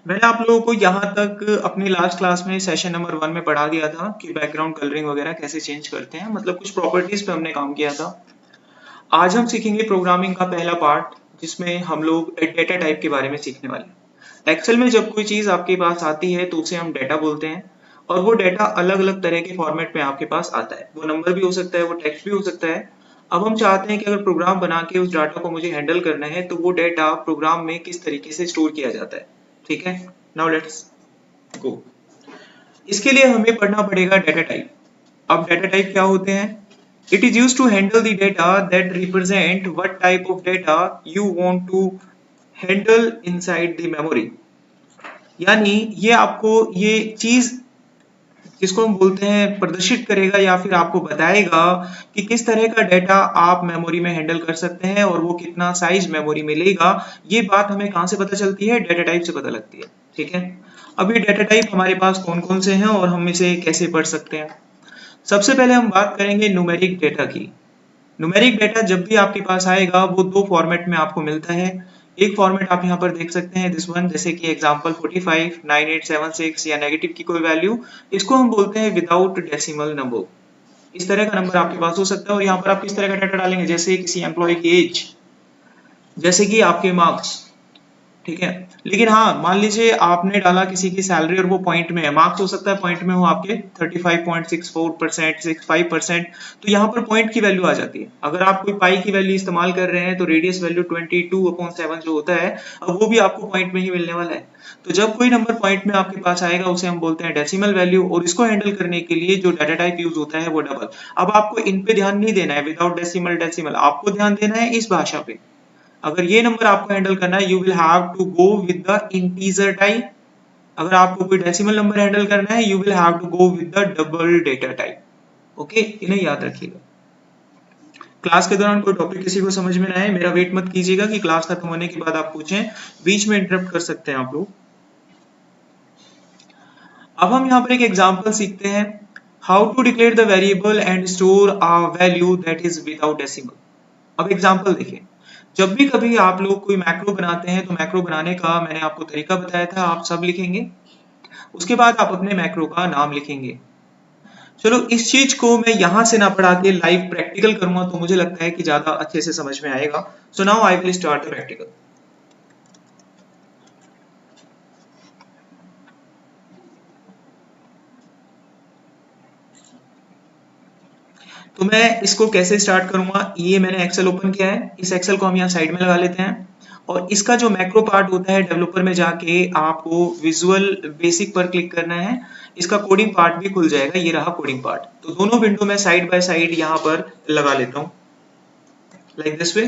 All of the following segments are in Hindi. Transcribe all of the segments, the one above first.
मैंने आप लोगों को यहाँ तक अपनी लास्ट क्लास में सेशन नंबर 1 में पढ़ा दिया था कि बैकग्राउंड कलरिंग वगैरह कैसे चेंज करते हैं, मतलब कुछ प्रॉपर्टीज पे हमने काम किया था। आज हम सीखेंगे प्रोग्रामिंग का पहला पार्ट, जिसमें हम लोग डेटा टाइप के बारे में सीखने वाले हैं। एक्सेल में जब कोई चीज आपके पास आती है तो उसे हम डेटा बोलते हैं, और वो डेटा अलग अलग तरह के फॉर्मेट में आपके पास आता है। वो नंबर भी हो सकता है, वो टेक्स्ट भी हो सकता है। अब हम चाहते हैं कि अगर प्रोग्राम बना के उस डाटा को मुझे हैंडल करना है तो वो डेटा प्रोग्राम में किस तरीके से स्टोर किया जाता है। ठीक है, नाउ लेट्स गो। इसके लिए हमें पढ़ना पड़ेगा डेटा टाइप। अब डेटा टाइप क्या होते हैं? It is used to handle the data that represent what type of data you want to handle inside the memory। यानी ये आपको ये चीज जिसको हम बोलते हैं प्रदर्शित करेगा या फिर आपको बताएगा कि किस तरह का डेटा आप मेमोरी में हैंडल कर सकते हैं और वो कितना साइज मेमोरी में लेगा। ये बात हमें कहाँ से पता चलती है? डेटा टाइप से पता लगती है। ठीक है, अब ये डेटा टाइप हमारे पास कौन कौन से हैं और हम इसे कैसे पढ़ सकते हैं। सबसे पहले हम बात करेंगे न्यूमेरिक डेटा की। न्यूमेरिक डेटा जब भी आपके पास आएगा वो दो फॉर्मेट में आपको मिलता है। एक फॉर्मेट आप यहाँ पर देख सकते हैं, दिस वन, जैसे कि एग्जांपल 45, 9876 या नेगेटिव की कोई वैल्यू, इसको हम बोलते हैं विदाउट डेसिमल नंबर। इस तरह का नंबर आपके पास हो सकता है। और यहाँ पर आप किस तरह का डाटा डालेंगे, जैसे किसी एम्प्लॉय की एज, जैसे कि आपके मार्क्स। ठीक है, लेकिन हाँ, मान लीजिए आपने डाला किसी की सैलरी और वो पॉइंट में है, मार्क्स हो सकता है पॉइंट में हो आपके 35.64%, 65%, तो यहाँ पर पॉइंट की वैल्यू आ जाती है। अगर आप कोई पाई की वैल्यू इस्तेमाल कर रहे हैं तो रेडियस वैल्यू 22/7 जो होता है, अब वो भी आपको पॉइंट में ही मिलने वाला है। तो जब कोई नंबर पॉइंट में आपके पास आएगा उसे हम बोलते हैं डेसिमल वैल्यू, और इसको हैंडल करने के लिए जो डाटा टाइप यूज होता है वो डबल। अब आपको इन पे ध्यान नहीं देना है, विदाउट डेसिमल डेसिमल, आपको ध्यान देना है इस भाषा पे। अगर ये नंबर आपको हैंडल करना है, you will have to go with the integer type. अगर आपको कोई डेसिमल नंबर हैंडल करना है, you will have to go with the double data type. Okay, इन्हें याद रखिएगा। क्लास के दौरान कोई टॉपिक किसी को समझ में ना आए, मेरा वेट मत कीजिएगा कि क्लास खत्म होने के बाद आप पूछें, बीच में इंटरप्ट कर सकते हैं आप लोग। अब हम यहाँ पर एक एग्जांपल सीखते हैं, how to declare the variable and store a value that is without decimal. अब एग्जांपल देखिए, जब भी कभी आप लोग कोई मैक्रो बनाते हैं तो मैक्रो बनाने का मैंने आपको तरीका बताया था, आप सब लिखेंगे। उसके बाद आप अपने मैक्रो का नाम लिखेंगे। चलो, इस चीज को मैं यहां से ना पढ़ा के लाइव प्रैक्टिकल करूंगा तो मुझे लगता है कि ज्यादा अच्छे से समझ में आएगा। So now I will start the practical. तो मैं इसको कैसे स्टार्ट करूंगा, ये मैंने एक्सेल ओपन किया है, इस एक्सेल को हम यहाँ साइड में लगा लेते हैं। और इसका जो मैक्रो पार्ट होता है, डेवलपर में जाके आपको विजुअल बेसिक पर क्लिक करना है, इसका कोडिंग पार्ट भी खुल जाएगा। ये रहा कोडिंग पार्ट। तो दोनों विंडो में साइड बाय साइड यहाँ पर लगा लेता हूँ, लाइक दिस वे।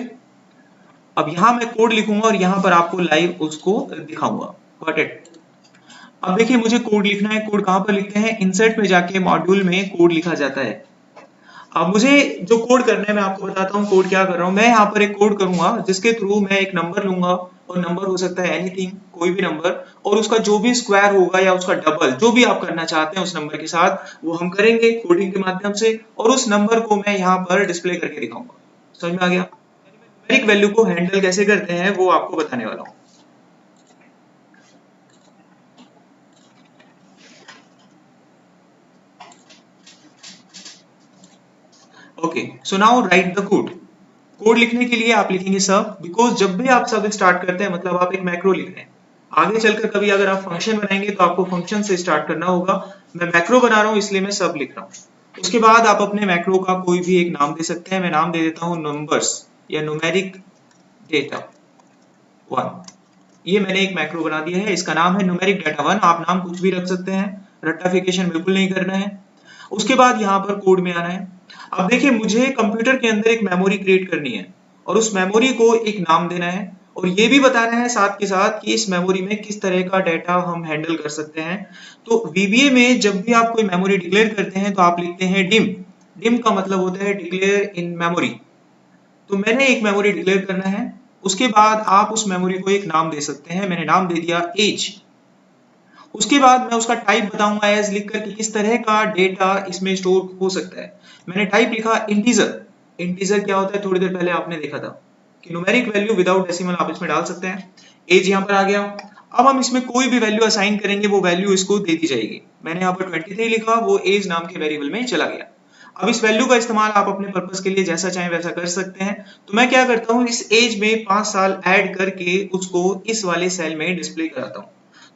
अब यहाँ मैं कोड लिखूंगा और यहाँ पर आपको लाइव उसको दिखाऊंगा। Got it? अब देखिए, मुझे कोड लिखना है। कोड कहाँ पर लिखते हैं? इंसर्ट में जाके मॉड्यूल में कोड लिखा जाता है। अब मुझे जो कोड करना है मैं आपको बताता हूँ कोड क्या कर रहा हूँ। मैं यहाँ पर एक कोड करूंगा जिसके थ्रू मैं एक नंबर लूंगा, और नंबर हो सकता है एनीथिंग, कोई भी नंबर, और उसका जो भी स्क्वायर होगा या उसका डबल, जो भी आप करना चाहते हैं उस नंबर के साथ, वो हम करेंगे कोडिंग के माध्यम से, और उस नंबर को मैं यहाँ पर डिस्प्ले करके दिखाऊंगा। समझ में आ गया? न्यूमेरिक वैल्यू को हैंडल कैसे करते हैं वो आपको बताने वाला हूँ। Okay, so now right the code. Code लिखने के लिए आप लिखेंगे सब, बिकॉज जब भी आप सब स्टार्ट करते हैं मतलब आप एक मैक्रो लिख रहे हैं। आगे चलकर कभी अगर आप फंक्शन बनाएंगे तो आपको फंक्शन से स्टार्ट करना होगा। मैं मैक्रो बना रहा हूँ इसलिए मैं सब लिख रहा हूँ। उसके बाद आप अपने मैक्रो का कोई भी एक नाम दे सकते हैं। मैं नाम दे देता हूँ नंबर्स या न्यूमेरिक डेटा 1। ये मैंने एक मैक्रो बना दिया है, इसका नाम है न्यूमेरिक डेटा 1। आप नाम कुछ भी रख सकते हैं, रट्टाफिकेशन बिल्कुल नहीं करना है। उसके बाद यहाँ पर कोड में आना है। अब देखिए, मुझे कंप्यूटर के अंदर एक मेमोरी क्रिएट करनी है और उस मेमोरी को एक नाम देना है, और ये भी बताना है साथ के साथ कि इस मेमोरी में किस तरह का डेटा हम हैंडल कर सकते हैं। तो VBA में जब भी आप कोई मेमोरी डिक्लेयर करते हैं तो आप लिखते हैं डिम। डिम का मतलब होता है डिक्लेयर इन मेमोरी। तो मैंने एक मेमोरी डिक्लेयर करना है, उसके बाद आप उस मेमोरी को एक नाम दे सकते हैं। मैंने नाम दे दिया एज। उसके बाद मैं उसका टाइप बताऊंगा एज लिखकर कि किस तरह का डेटा इसमें स्टोर हो सकता है। मैंने टाइप लिखा इंटीजर। इंटीजर क्या होता है थोड़ी देर पहले आपने देखा था कि न्यूमेरिक वैल्यू विदाउट डेसिमल आप इसमें डाल सकते हैं। एज यहाँ पर आ गया। अब हम इसमें कोई भी वैल्यू असाइन करेंगे, वो वैल्यू इसको दे दी जाएगी। मैंने यहाँ पर 23 लिखा, वो एज नाम के वेरिएबल में चला गया। अब इस वैल्यू का इस्तेमाल आप अपने पर्पस के लिए जैसा चाहें वैसा कर सकते हैं। तो मैं क्या करता हूँ, इस एज में 5 साल ऐड करके उसको इस वाले सेल में डिस्प्ले कराता हूँ।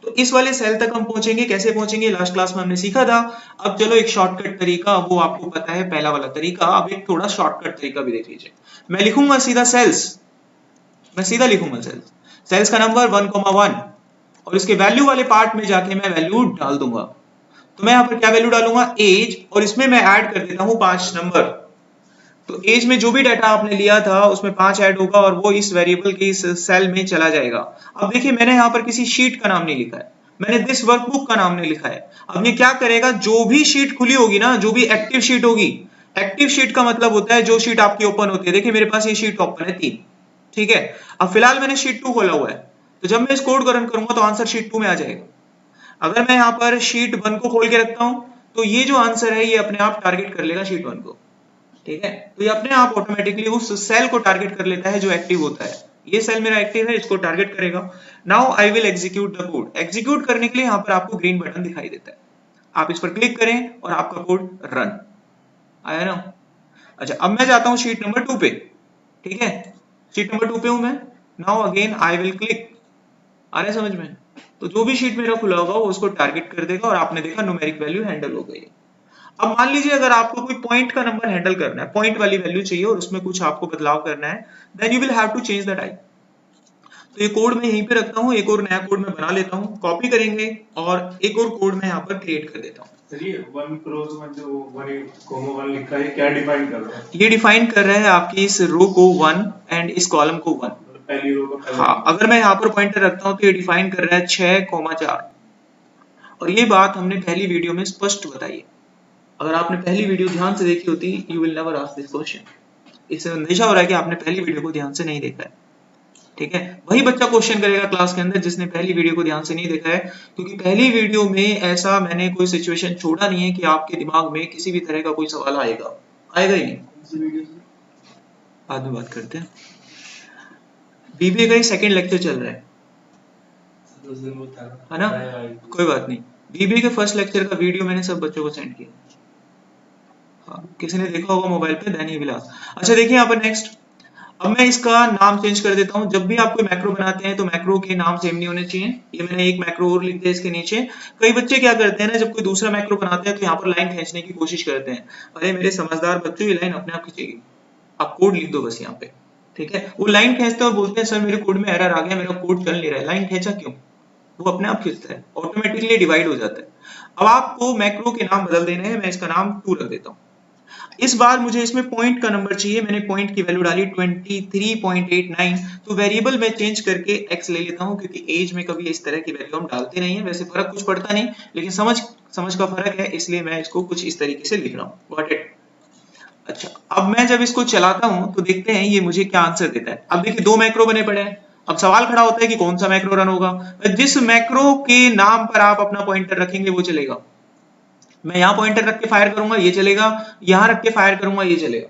तो इस वाले सेल तक हम पहुंचेंगे, कैसे पहुंचेंगे, लास्ट क्लास में हमने सीखा था। अब चलो एक शॉर्टकट तरीका, वो आपको पता है पहला वाला तरीका, अब एक थोड़ा शॉर्टकट तरीका भी देख लीजिए। मैं लिखूंगा सीधा सेल्स, मैं सीधा लिखूंगा सेल्स का नंबर 1,1 और इसके वैल्यू वाले पार्ट में जाके मैं वैल्यू डाल दूंगा। तो मैं यहाँ पर क्या वैल्यू डालूंगा, एज, और इसमें मैं ऐड कर देता हूँ 5 नंबर। तो एज में जो भी डाटा आपने लिया था उसमें 5 ऐड होगा और वो इस वेरिएबल के इस सेल में चला जाएगा। अब देखिए मैंने यहाँ पर किसी शीट का नाम नहीं लिखा है, मैंने दिस वर्कबुक का नाम नहीं लिखा है। अब ये क्या करेगा, जो भी शीट खुली होगी ना, जो भी एक्टिव शीट होगी, एक्टिव शीट का मतलब होता है जो शीट आपकी ओपन होती है। देखिए मेरे पास ये शीट ओपन है 3, ठीक है। अब फिलहाल मैंने शीट 2 खोला हुआ है, तो जब मैं इस कोड को रन करूंगा तो आंसर शीट 2 में आ जाएगा। अगर मैं यहाँ पर शीट 1 को खोल के रखता हूं तो ये जो आंसर है ये अपने आप टारगेट कर लेगा शीट 1 को, ठीक है। तो ये अपने आप ऑटोमेटिकली उस सेल को टारगेट कर लेता है जो एक्टिव होता है। ये सेल मेरा एक्टिव है, इसको टारगेट करेगा। Now I will execute the code. Execute करने के लिए यहाँ पर आपको ग्रीन बटन दिखाई देता है, आप इस पर क्लिक करें और आपका कोड रन आया ना। अच्छा अब मैं जाता हूँ शीट नंबर 2 पे, ठीक है, शीट नंबर 2 पे हूं मैं। Now again I will click, आ रहा है समझ में। तो जो भी शीट मेरा खुला होगा वो उसको टारगेट कर देगा और आपने देखा न्यूमेरिक वैल्यू हैंडल हो गई। अब मान लीजिए अगर आपको कोई पॉइंट का नंबर हैंडल करना है, पॉइंट वाली वैल्यू चाहिए और उसमें कुछ आपको बदलाव करना है, then you will have to change the type. तो ये कोड मैं यहीं पे रखता हूँ, एक और नया कोड मैं बना लेता हूँ, कॉपी करेंगे और एक और कोड मैं यहाँ पर क्रिएट कर देता हूँ। चलिए 1 क्रोज में जो 1,1 लिखा है क्या डिफाइन कर रहा है? ये डिफाइन कर रहा है आपकी इस रो को 1 एंड इस कॉलम को 1। पहली रो का पहला। हाँ, अगर मैं यहाँ पर पॉइंटर रखता हूँ तो ये डिफाइन कर रहा है 6,4। और ये बात हमने पहली वीडियो में स्पष्ट बताई है। अगर आपने पहली वीडियो ध्यान से देखी होती, you will never ask this question. इससे अंदेशा हो रहा है कि आपने पहली वीडियो को ध्यान से नहीं देखा है, ठीक है। वही बच्चा क्वेश्चन करेगा क्लास के अंदर जिसने पहली वीडियो को ध्यान से नहीं देखा है, क्योंकि पहली वीडियो में ऐसा मैंने कोई सिचुएशन छोड़ा नहीं है कि आपके दिमाग में किसी भी तरह का कोई सवाल आएगा ही नहीं। बाद में बात करते हैं। बीबीए का ही सेकंड लेक्चर चल रहा है ना, कोई बात नहीं। बीबीए के फर्स्ट लेक्चर का वीडियो मैंने सब बच्चों को सेंड किया, हाँ, किसी ने देखा होगा मोबाइल पे, देन ही विल आस्क। अच्छा देखिए यहाँ पर नेक्स्ट, अब मैं इसका नाम चेंज कर देता हूँ। जब भी आप कोई मैक्रो बनाते हैं तो मैक्रो के नाम सेम नहीं होने चाहिए। ये मैंने एक मैक्रो और लिख दिया इसके नीचे। कई बच्चे क्या करते हैं ना, जब कोई दूसरा मैक्रो बनाते हैं तो यहाँ पर लाइन खींचने की कोशिश करते हैं। अरे मेरे समझदार बच्चों, ये लाइन अपने आप खींचेगी, आप कोड लिख दो बस यहाँ पे, ठीक है। वो लाइन खींचते हैं और बोलते हैं सर मेरे कोड में एरर आ गया, मेरा कोड चल नहीं रहा है। लाइन खींचा क्यों? वो अपने आप खींचता है, ऑटोमेटिकली डिवाइड हो जाता है। अब आपको मैक्रो के नाम बदल देने हैं, मैं इसका नाम 2 रख देता हूँ। इस बार मुझे इसमें पॉइंट का नंबर चाहिए, मैंने पॉइंट की वैल्यू डाली 23.89। तो वेरिएबल में चेंज करके x ले लेता हूं, क्योंकि एज में कभी इस तरह की वैल्यू हम डालते नहीं है। वैसे फर्क कुछ पड़ता नहीं, लेकिन समझ का फर्क है, इसलिए मैं इसको कुछ इस तरीके से लिख रहा हूं। Got it. अच्छा अब मैं जब इसको चलाता हूं तो देखते हैं ये मुझे क्या आंसर देता है। अब देखिए 2 मैक्रो बने पड़े हैं। अब सवाल खड़ा होता है कि कौन सा मैक्रो रन होगा। जिस मैक्रो के नाम पर आप अपना पॉइंटर रखेंगे वो चलेगा। मैं यहाँ पॉइंटर रख के फायर करूंगा, ये चलेगा, यहाँ रख के फायर करूंगा, ये चलेगा।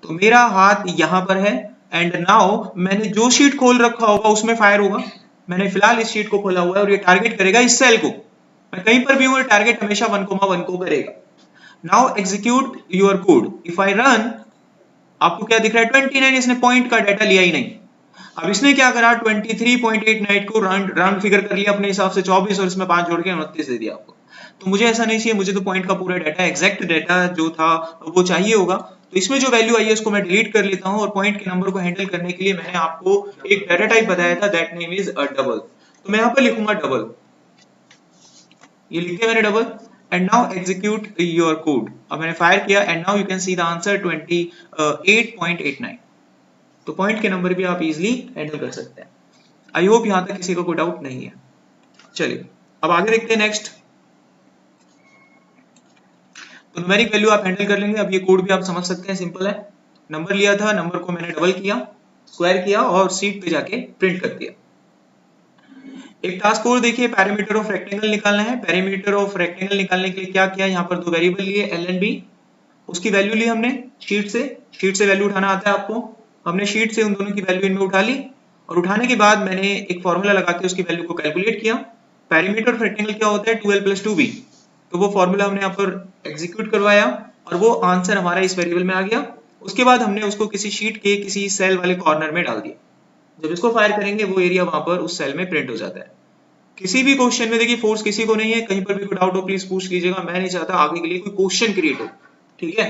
तो मेरा हाथ यहाँ पर है एंड नाउ मैंने जो शीट खोल रखा होगा उसमें फायर होगा। मैंने फिलहाल इस शीट को खोला हुआ है और ये टारगेट करेगा इस सेल को। मैं कहीं पर भी हूं, टारगेट हमेशा 1,1 को करेगा। Now execute your code. If I run, आपको क्या दिख रहा है, 29। इसने पॉइंट का डाटा लिया ही नहीं। अब इसने क्या करा, 23.89 को राउंड फिगर कर लिया अपने हिसाब से 24 और इसमें 5 जोड़ के 29 दे दिया आपको। तो मुझे ऐसा नहीं चाहिए, मुझे तो पॉइंट का पूरा डाटा, एग्जैक्ट डाटा जो था वो चाहिए होगा। तो इसमें जो वैल्यू आई है उसको मैं डिलीट कर लेता हूं और पॉइंट के नंबर को हैंडल करने के लिए मैंने आपको एक डाटा टाइप बताया था, that name is a double. तो मैं यहाँ पर लिखूंगा डबल, ये लिख दिया मैंने double and now execute your code. अब मैंने फायर किया and now you can see the answer 28.89। तो पॉइंट के नंबर भी आप इजीली हैंडल कर सकते हैं। आई होप यहां तक किसी को कोई डाउट नहीं है। चलिए अब आगे देखते हैं नेक्स्ट। तो न्यूमेरिक वैल्यू आप हैंडल कर लेंगे। अब ये कोड भी आप समझ सकते हैं, सिंपल है। नंबर लिया था, नंबर को मैंने डबल किया, स्क्वायर किया और शीट पे जाके प्रिंट कर दिया। एक टास्क और देखिए, पैरामीटर ऑफ रेक्टेंगल निकालना है। पैरामीटर ऑफ रेक्टेंगल निकालने के लिए क्या किया, यहाँ पर 2 वेरिएबल लिए एल एंड बी, उसकी वैल्यू ली हमने शीट से वैल्यू उठाना आता है आपको। हमने शीट से उन दोनों की वैल्यू इनमें उठा ली और उठाने के बाद मैंने एक फॉर्मूला लगा के उसकी वैल्यू को कैलकुलेट किया। पेरीमीटर ऑफ रेक्टेंगल क्या होता है 12 + 2b, तो वो फॉर्मूला हमने यहाँ पर एग्जीक्यूट करवाया और वो आंसर हमारा इस वेरिएबल में आ गया। उसके बाद हमने उसको किसी शीट के किसी सेल वाले कॉर्नर में डाल दिया। जब इसको फायर करेंगे वो एरिया वहां पर उस सेल में प्रिंट हो जाता है। किसी भी क्वेश्चन में देखिए फोर्स किसी को नहीं है, कहीं पर भी कोई डाउट हो प्लीज पूछ लीजिएगा, मैं नहीं चाहता आगे के लिए कोई क्वेश्चन क्रिएट हो, ठीक है।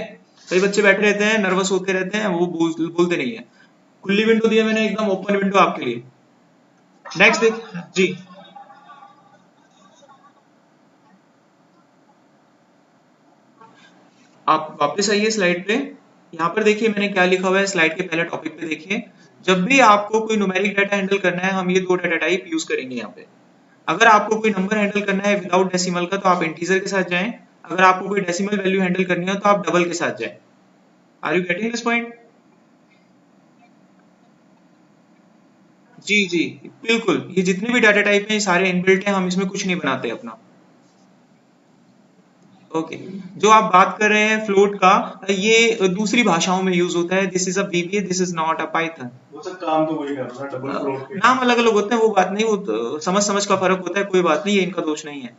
कई बच्चे बैठे रहते हैं, नर्वस होते रहते हैं, वो बोलते नहीं है। खुली विंडो दी है मैंने, एकदम ओपन विंडो आपके लिए। नेक्स्ट देख जी, आप वापस आइए स्लाइड पे। यहाँ पर देखिए मैंने क्या लिखा हुआ है, स्लाइड के पहले टॉपिक पे देखिए। जब भी आपको कोई न्यूमेरिक डाटा हैंडल करना है, हम ये दो डाटा टाइप यूज करेंगे यहाँ पे। अगर आपको कोई नंबर हैंडल करना है विदाउट डेसिमल का, तो आप इंटीजर के साथ जाएं। अगर आपको कोई डेसिमल वैल्यू हैंडल करनी है तो आप डबल के साथ जाएं। Are you getting this point? जी जी बिल्कुल, ये जितने भी डाटा टाइप हैं ये सारे इनबिल्ट हैं, हम इसमें कुछ नहीं बनाते अपना। ओके, जो आप बात कर रहे हैं फ्लोट का, ये दूसरी भाषाओं में यूज होता है। This is a VBA, this is not a Python. वो सब काम तो वही कर रहा है, डबल फ्लोट के नाम अलग अलग होते हैं, वो बात नहीं, वो समझ का फर्क होता है, कोई बात नहीं, ये इनका दोष नहीं है,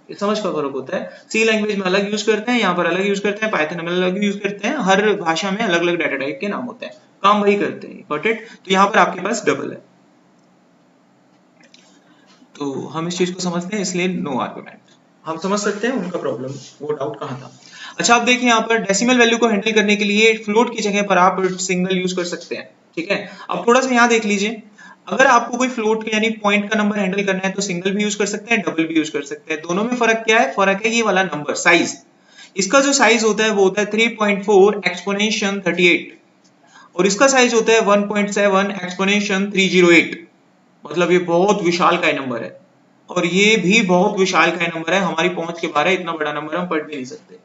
ये समझ का फर्क होता है। सी लैंग्वेज में अलग यूज करते हैं, यहाँ पर अलग यूज करते हैं, पाइथन में अलग यूज करते हैं। हर भाषा में अलग अलग डाटा टाइप के नाम होते हैं, काम वही करते हैं। Got it? तो यहाँ पर आपके पास डबल है, तो हम इस चीज को समझते हैं, इसलिए नो आर्गुमेंट। हम समझ सकते हैं उनका प्रॉब्लम, वो डाउट कहाँ था। अच्छा, आप देखिए यहाँ पर डेसिमल वैल्यू को हैंडल करने के लिए फ्लोट की जगह पर आप सिंगल यूज कर सकते हैं, ठीक है। अब थोड़ा सा यहाँ देख लीजिए, अगर आपको कोई फ्लोट यानी पॉइंट का नंबर हैंडल करना है तो सिंगल भी यूज कर सकते हैं, डबल भी यूज कर सकते हैं। दोनों में फर्क क्या है? फर्क है ये वाला नंबर साइज। इसका जो साइज होता है वो होता है 3.4 एक्सपोनेंशियल 38 और इसका साइज होता है 1.7 एक्सपोनेंशियल 308। मतलब ये बहुत विशाल का नंबर है और ये भी बहुत विशाल का नंबर है, हमारी पहुंच के बाहर है, इतना बड़ा नंबर हम पढ़ भी नहीं सकते।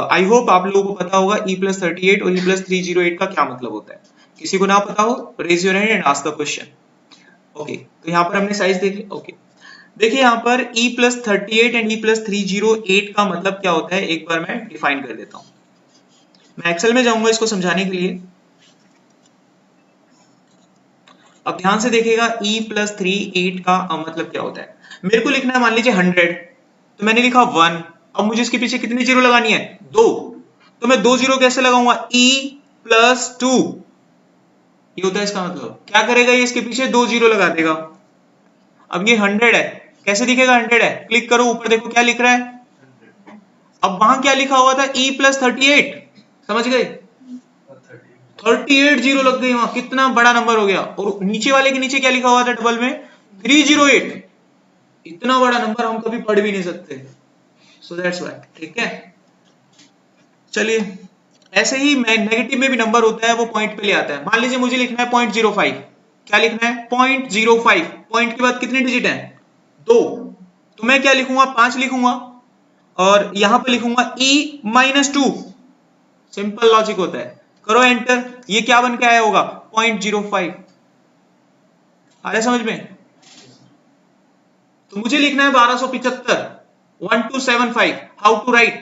आई होप आप लोगों को पता होगा E+38 और E+308 का क्या मतलब होता है। किसी को ना पता हो, raise your hand and ask the question. Okay, तो यहाँ पर हमने साइज देख लिया। ओके, देखिए यहाँ पर E+38 एंड E+308 का मतलब क्या होता है, एक बार मैं डिफाइन कर देता हूँ। मैं एक्सेल में जाऊंगा इसको समझाने के लिए। अब ध्यान से देखिएगा, E+38 का मतलब क्या होता है। मेरे को लिखना है मान लीजिए 100, तो मैंने लिखा 1। अब मुझे इसके पीछे कितनी जीरो लगानी है? 2। तो मैं 2 जीरो कैसे लगाऊंगा? E+2, ये होता है इसका मतलब। क्या करेगा ये? इसके पीछे 2 जीरो लगा देगा। अब ये 100 है, कैसे दिखेगा? 100 है, क्लिक करो ऊपर, देखो क्या लिख रहा है। अब वहां क्या लिखा हुआ था? E+38, समझ गए? 38 जीरो लग गई वहां, कितना बड़ा नंबर हो गया। और नीचे वाले के नीचे क्या लिखा हुआ था डबल में? 308। इतना बड़ा नंबर हम कभी पढ़ भी नहीं सकते, सो दैट्स व्हाई, ठीक है। चलिए, ऐसे ही नेगेटिव में भी नंबर होता है, वो पॉइंट पे ले आता है। मान लीजिए मुझे लिखना है 0.05, क्या लिखना है? 0.05। पॉइंट के बाद कितने डिजिट हैं? 2। तो मैं क्या लिखूंगा? 5 लिखूंगा और यहां पर लिखूंगा E-2। सिंपल लॉजिक होता है। करो एंटर, ये क्या बन के आया होगा? 0.05। आ रहा है समझ में? तो मुझे लिखना है 1275, 1275। How to right?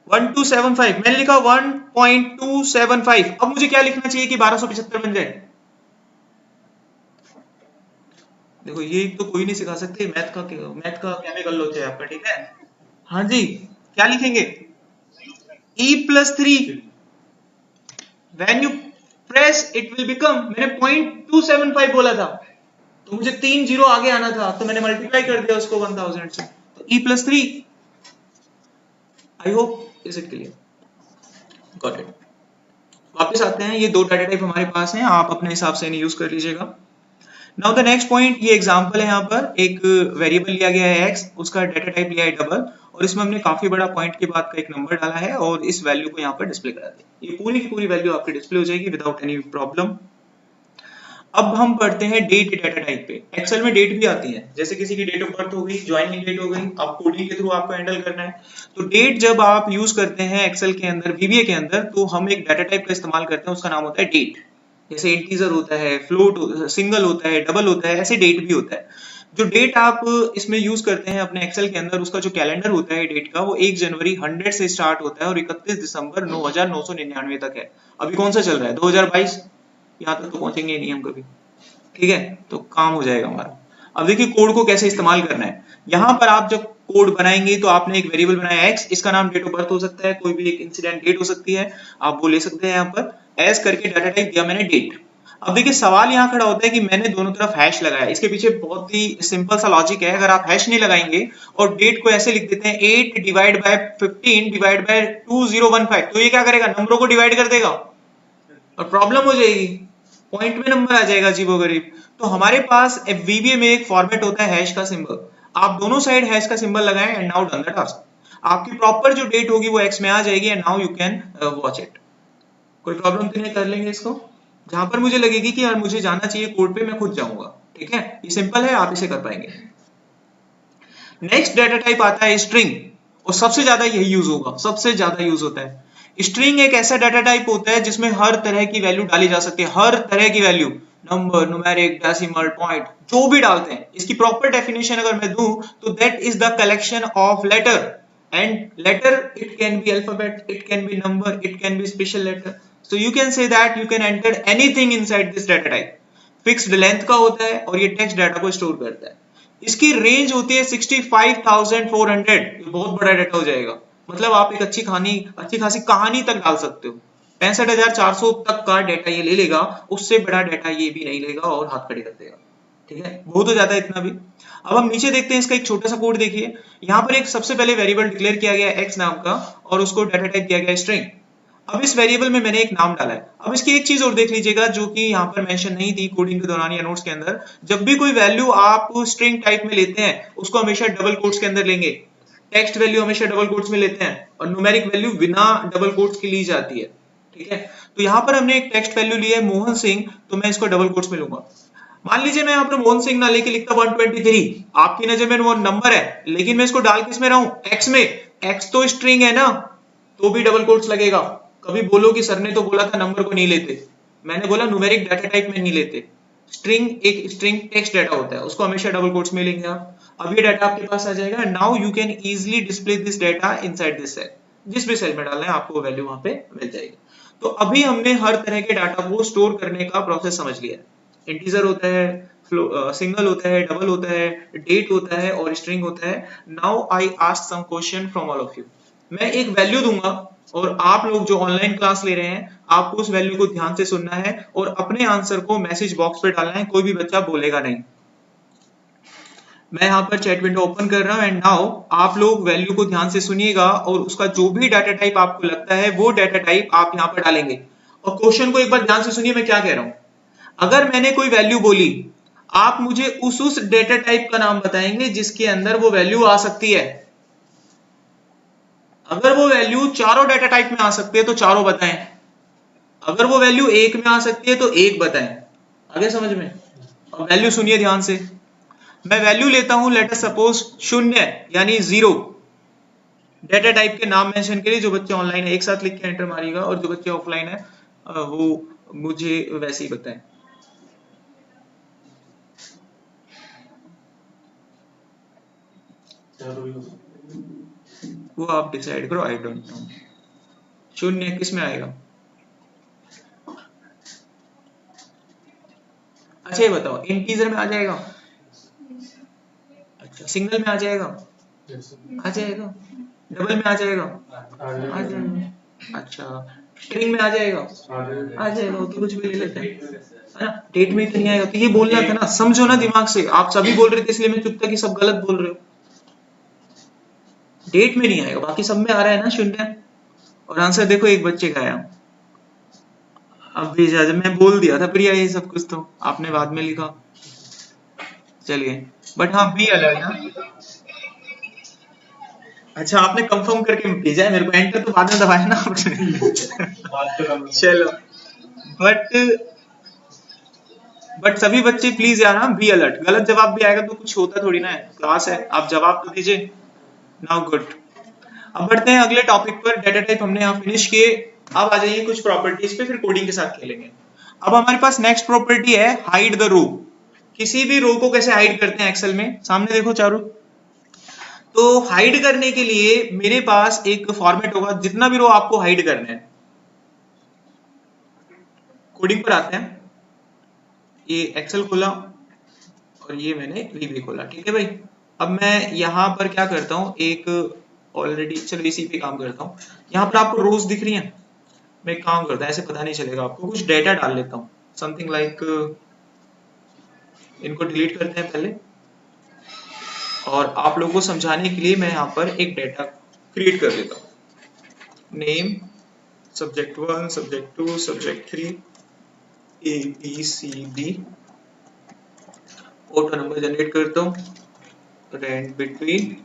1275, मैंने लिखा 1.275। अब मुझे क्या लिखना चाहिए कि 1275 बन जाए? देखो, ये तो कोई नहीं सिखा सकते, मैथ का केमिकल लॉ है आपका, ठीक है। हाँ जी, क्या लिखेंगे? E+3, when you press it will become, मैंने 0.275 बोला था, तो मुझे 3 जीरो आगे आना था, तो मैंने मल्टीप्लाई कर दिया उसको 1000 से, तो E+3। I hope is it clear? Got it. वापस आते हैं, ये दो डाटा टाइप हमारे पास हैं, आप अपने हिसाब से इन्हें यूज कर लीजिएगा। नाउ द नेक्स्ट पॉइंट, ये एग्जांपल है, यहाँ पर एक वेरिएबल लिया गया है x, उसका डाटा टाइप लिया है डबल, और इसमें हमने काफी बड़ा पॉइंट के बाद का एक नंबर डाला है और इस वैल्यू को यहाँ पर डिस्प्ले करा दिया। ये पूरी की पूरी वैल्यू आपकी डिस्प्ले हो जाएगी विदाउट एनी प्रॉब्लम। अब हम पढ़ते हैं डेट डाटा टाइप पे। एक्सेल में डेट भी आती है, जैसे किसी की डेट ऑफ बर्थ हो गई, ज्वाइनिंग डेट हो गई, आप कोडिंग के थ्रू आपको हैंडल करना है। तो डेट जब आप यूज करते हैं एक्सेल के अंदर, VBA के अंदर, तो हम एक डाटा टाइप का इस्तेमाल करते हैं, उसका नाम होता है डेट। जैसे इंटीजर होता है, फ्लोट, सिंगल होता है, डबल होता है, ऐसे डेट भी होता है। जो डेट आप इसमें यूज करते हैं अपने एक्सेल के अंदर, उसका जो कैलेंडर होता है डेट का, वो 1 जनवरी 100 से स्टार्ट होता है और 31 दिसंबर 9999 तक है। अभी कौन सा चल रहा है? 2022। यहाँ तक तो पहुंचेंगे नहीं हम कभी, ठीक है, तो काम हो जाएगा हमारा। अब देखिए कोड को कैसे इस्तेमाल करना है। यहाँ पर आप जब कोड बनाएंगे तो आपने एक वेरिएबल बनाया x, इसका नाम डेट ऑफ बर्थ हो सकता है, कोई भी एक इंसिडेंट डेट हो सकती है, आप वो ले सकते हैं। यहाँ पर एस करके डाटा टाइप दिया मैंने डेट। अब देखिए सवाल यहाँ खड़ा होता है कि मैंने दोनों तरफ हैश लगाया, इसके पीछे बहुत ही सिंपल सा लॉजिक है। अगर आप हैश नहीं लगाएंगे और डेट को ऐसे लिख देते हैं 8 डिवाइड बाय 15 डिवाइड बाय 2015, तो ये क्या करेगा, नंबरों को डिवाइड कर देगा और प्रॉब्लम हो जाएगी, पॉइंट में नंबर आ जाएगा अजीबोगरीब। तो हमारे पास VBA में एक फॉर्मेट होता है हैश का सिंबल, आप दोनों साइड हैश का सिंबल लगाएं and now done the task. आपकी प्रॉपर जो डेट होगी वो x में आ जाएगी and now you can watch it. कोई प्रॉब्लम तो नहीं, कर लेंगे इसको। जहां पर मुझे लगेगी कि यार मुझे जाना चाहिए कोड पे, मैं खुद जाऊंगा, ठीक है, ये सिंपल है, आप इसे कर पाएंगे। नेक्स्ट डाटा टाइप आता है स्ट्रिंग, और सबसे ज्यादा यही यूज होगा, सबसे ज्यादा यूज होता है। स्ट्रिंग एक ऐसा डाटा टाइप होता है जिसमें हर तरह की वैल्यू डाली जा सकती है, हर तरह की value, number, numeric, decimal, point, जो भी डालते हैं। इसकी प्रॉपर डेफिनेशन अगर मैं दूं तो that is the collection of letter, and letter it can be alphabet, it can be number, it can be special letter, so you can say that you can enter anything inside this data type. Fixed length का होता है और ये टेक्स्ट डाटा को स्टोर करता है। इसकी रेंज होती है 65,400, ये बहुत बड़ा डाटा हो जाएगा, मतलब आप एक अच्छी खासी कहानी तक डाल सकते हो। 65,400 तक का डाटा ये ले लेगा, उससे बड़ा डाटा ये भी नहीं लेगा और हाथ खड़े कर देगा, ठीक है, बहुत हो जाता है इतना भी। अब हम नीचे देखते हैं इसका एक छोटा सा कोड देखिए। यहाँ पर एक सबसे पहले वेरिएबल डिक्लेयर किया गया एक्स नाम का और उसको डाटा टाइप दिया गया स्ट्रिंग। अब इस वेरिएबल में मैंने एक नाम डाला है। अब इसकी एक चीज और देख लीजिएगा जो कि यहाँ पर मेंशन नहीं थी कोडिंग के दौरान या नोट्स के अंदर, जब भी कोई वैल्यू आप स्ट्रिंग टाइप में लेते हैं उसको हमेशा डबल कोट्स के अंदर लेंगे, टेक्स्ट वैल्यू हमेशा डबल कोट्स में लेते हैं और न्यूमेरिक वैल्यू बिना डबल कोट्स की ली जाती है, ठीक है। तो यहाँ पर हमने एक टेक्स्ट वैल्यू ली है मोहन सिंह, तो मैं इसको डबल कोट्स में लूंगा। मान लीजिए मैं यहाँ पर मोहन सिंह ना लेके लिखता 123, आपकी नजर में वो नंबर है, लेकिन मैं इसको डाल किस में रहा हूँ, एक्स में। एक्स तो स्ट्रिंग है ना, तो भी डबल कोट्स लगेगा। कभी बोलो कि सर ने तो बोला था नंबर को नहीं लेते, मैंने बोला न्यूमेरिक डाटा टाइप में नहीं लेते। स्ट्रिंग एक स्ट्रिंग टेक्स्ट डाटा होता है, उसको हमेशा डबल कोट्स में लेंगे आप। अब ये डाटा आपके पास आ जाएगा, now you can easily display this data inside this cell, जिस भी सेल में डालना है आपको वो वैल्यू वहां पे मिल जाएगी। तो अभी हमने हर तरह के डाटा को स्टोर करने का प्रोसेस समझ लिया है। इंटीजर होता है, सिंगल होता है, डबल होता है, डेट होता है और स्ट्रिंग होता है। Now I ask some question from all of you. मैं एक वैल्यू दूंगा और आप लोग जो ऑनलाइन क्लास ले रहे हैं आपको उस वैल्यू को ध्यान से सुनना है और अपने आंसर को मैसेज बॉक्स पे डालना है, कोई भी बच्चा बोलेगा नहीं। मैं यहाँ पर चैट विंडो ओपन कर रहा हूँ एंड नाउ आप लोग वैल्यू को ध्यान से सुनिएगा और उसका जो भी डाटा टाइप आपको लगता है वो डाटा टाइप आप यहाँ पर डालेंगे। और क्वेश्चन को एक बार ध्यान से सुनिए मैं क्या कह रहा हूँ। अगर मैंने कोई वैल्यू बोली, आप मुझे उस डेटा टाइप का नाम बताएंगे जिसके अंदर वो वैल्यू आ सकती है। अगर वो वैल्यू चारों डाटा टाइप में आ सकती है तो चारों बताएं, अगर वो वैल्यू एक में आ सकती है तो एक बताएं। आगे समझ में? और वैल्यू सुनिए ध्यान से। मैं वैल्यू लेता हूं, लेट अस सपोज 0 यानी 0 डाटा टाइप के नाम मेंशन करिए। जो बच्चे ऑनलाइन है एक साथ लिख के एंटर मारिएगा और जो बच्चे ऑफलाइन है वो मुझे वैसे ही बताएं। वो आप डिसाइड करो, आई डोंट नो। 0 किस में आएगा? अच्छा ये बताओ, इंटीजर में आ जाएगा? अच्छा सिंगल में आ जाएगा? आ जाएगा। डबल में आ जाएगा? आ जाएगा। अच्छा स्ट्रिंग में आ जाएगा? आ जाएगा। तो कुछ भी ले लेते हैं, है ना। डेट में तो नहीं आएगा, तो ये बोलना था ना, समझो ना दिमाग से। आप सभी बोल रहे थे इसलिए मैं चुप था कि सब गलत बोल रहे हो। डेट में नहीं आएगा, बाकी सब में आ रहा है ना 0। और आंसर देखो एक बच्चे का आया। अब भी जब मैं बोल दिया था प्रिया ये सब कुछ, तो आपने बाद में लिखा, चलिए। बट हाँ बी अलर्ट ना। अच्छा आपने कंफर्म करके भेजा है मेरे को, एंटर तो बाद में दबाया ना आपने। चलो बट सभी बच्चे प्लीज यार हाँ बी अलर्ट। गलत जवाब भी आएगा तो कुछ होता थोड़ी ना है, क्लास है, आप जवाब तो दीजिए। Now good. अब बढ़ते हैं अगले टॉपिक पर। डाटा टाइप हमने यहाँ फिनिश किए। अब आ जाइए कुछ प्रॉपर्टीज पे, फिर कोडिंग के साथ खेलेंगे। अब हमारे पास नेक्स्ट प्रॉपर्टी है हाइड द रो। किसी भी रो को कैसे हाइड करते हैं एक्सेल में, सामने देखो चारों। तो हाइड करने के लिए मेरे पास एक फॉर्मेट होगा, जितना भी रो आपको हाइड करना है। कोडिंग पर आते हैं। ये एक्सेल खोला और ये मैंने VB खोला, ठीक है भाई। अब मैं यहाँ पर क्या करता हूँ, एक ऑलरेडी चलो इसी पे काम करता हूँ। यहाँ पर आपको रोज दिख रही हैं, मैं एक काम करता हूँ, ऐसे पता नहीं चलेगा आपको, कुछ डेटा डाल लेता हूँ, समथिंग लाइक इनको डिलीट करते हैं पहले, और आप लोगों को समझाने के लिए मैं यहाँ पर एक डेटा क्रिएट कर देता हूँ। Name, subject 1, subject 2, subject 3, ABCD, auto number generate करता हूँ, range between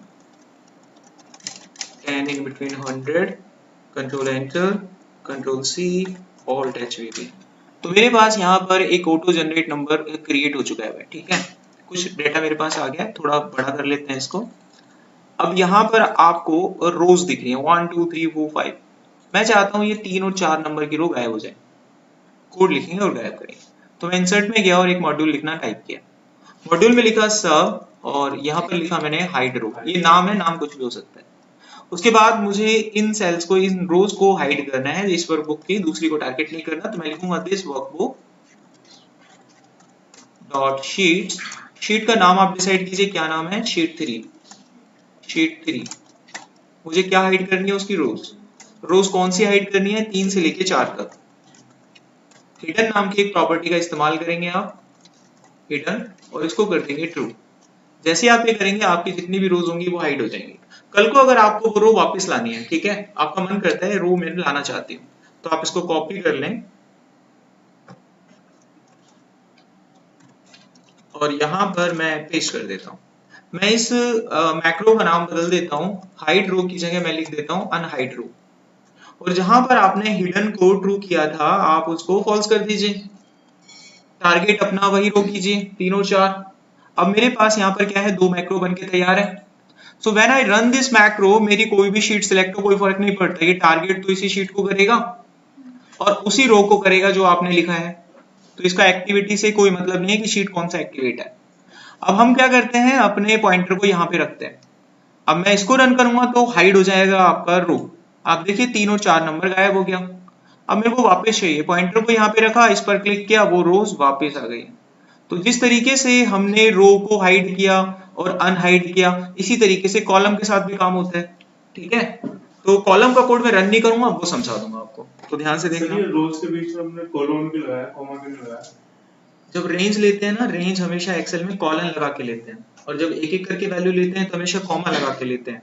10 in between 100, control enter, control C, alt HVB। तो मेरे पास यहाँ पर एक ऑटो जनरेट नंबर क्रिएट हो चुका है, ठीक है। कुछ डेटा मेरे पास आ गया, थोड़ा बड़ा कर लेते हैं इसको। अब यहाँ पर आपको रोज दिख रही है 1 2 3 4 5। मैं चाहता हूँ ये 3 और 4 नंबर की रो गायब हो जाए, कोड लिखेंगे और गायब करेंगे। तो मैं इंसर्ट में गया और एक मॉड्यूल लिखना टाइप किया, मॉड्यूल में लिखा सब, और यहाँ पर लिखा मैंने हाइड रो। ये नाम है, नाम कुछ भी हो सकता है। उसके बाद मुझे इन सेल्स को, इन रोज को हाइड करना है, इस वर्कबुक की, दूसरी को टारगेट नहीं करना। तो मैं लिखूंगा this workbook dot sheet. Sheet का नाम आप डिसाइड कीजिए, क्या नाम है, शीट 3। शीट 3 मुझे क्या हाइड करनी है, उसकी रोज। रोज कौन सी हाइड करनी है, 3 से लेके 4 तक। हिडन नाम की एक प्रॉपर्टी का इस्तेमाल करेंगे आप, हिडन, और इसको कर देंगे ट्रू। जैसे आप ये करेंगे आपकी जितनी भी रोज होंगी वो हाइड हो जाएंगी। कल को अगर आपको वो रो वापस लानी है, ठीक है, आपका मन करता है रो मैं लाना चाहती हूँ, तो आप इसको कॉपी कर लें और यहाँ पर मैं पेस्ट कर देता हूँ। मैं इस मैक्रो का नाम बदल देता हूँ, हाइड रो की जगह मैं लिख देता हूँ अनहाइड रो। और जहां पर आपने हिडन को ट्रू किया था आप उसको फॉल्स कर दीजिए। टारगेट अपना वही रो कीजिए 3 और 4। अब मेरे पास यहाँ पर क्या है, 2 मैक्रो बनके तैयार है। So when I run this macro, मेरी कोई भी शीट सिलेक्ट हो कोई फर्क नहीं पड़ता, ये टारगेट तो इसी शीट को करेगा और उसी रो को करेगा जो आपने लिखा है। तो इसका एक्टिविटी से कोई मतलब नहीं है कि शीट कौन सा एक्टिवेट है। अब हम क्या करते हैं, अपने पॉइंटर को यहाँ पे रखते हैं। अब मैं इसको रन करूंगा तो हाइड हो जाएगा आपका रो। आप देखिए 3 और 4 नंबर गायब हो गया। अब मेरे को वापस चाहिए, पॉइंटर को यहाँ पे रखा, इस पर क्लिक किया, वो रोज वापस आ गई। तो जिस तरीके से हमने रो को हाइड किया और अनहाइड किया, इसी तरीके से कॉलम के साथ भी काम होता है, ठीक है। तो कॉलम का कोड मैं रन नहीं करूंगा, वो समझा दूंगा आपको, तो ध्यान से देखना। रोज के बीच में हमने कोलोन भी लगाया, कॉमा भी लगाया। जब रेंज लेते हैं ना, रेंज हमेशा एक्सेल में कॉलन लगा के लेते हैं, और जब एक एक करके वैल्यू लेते हैं तो हमेशा कॉमा लगा के लेते हैं।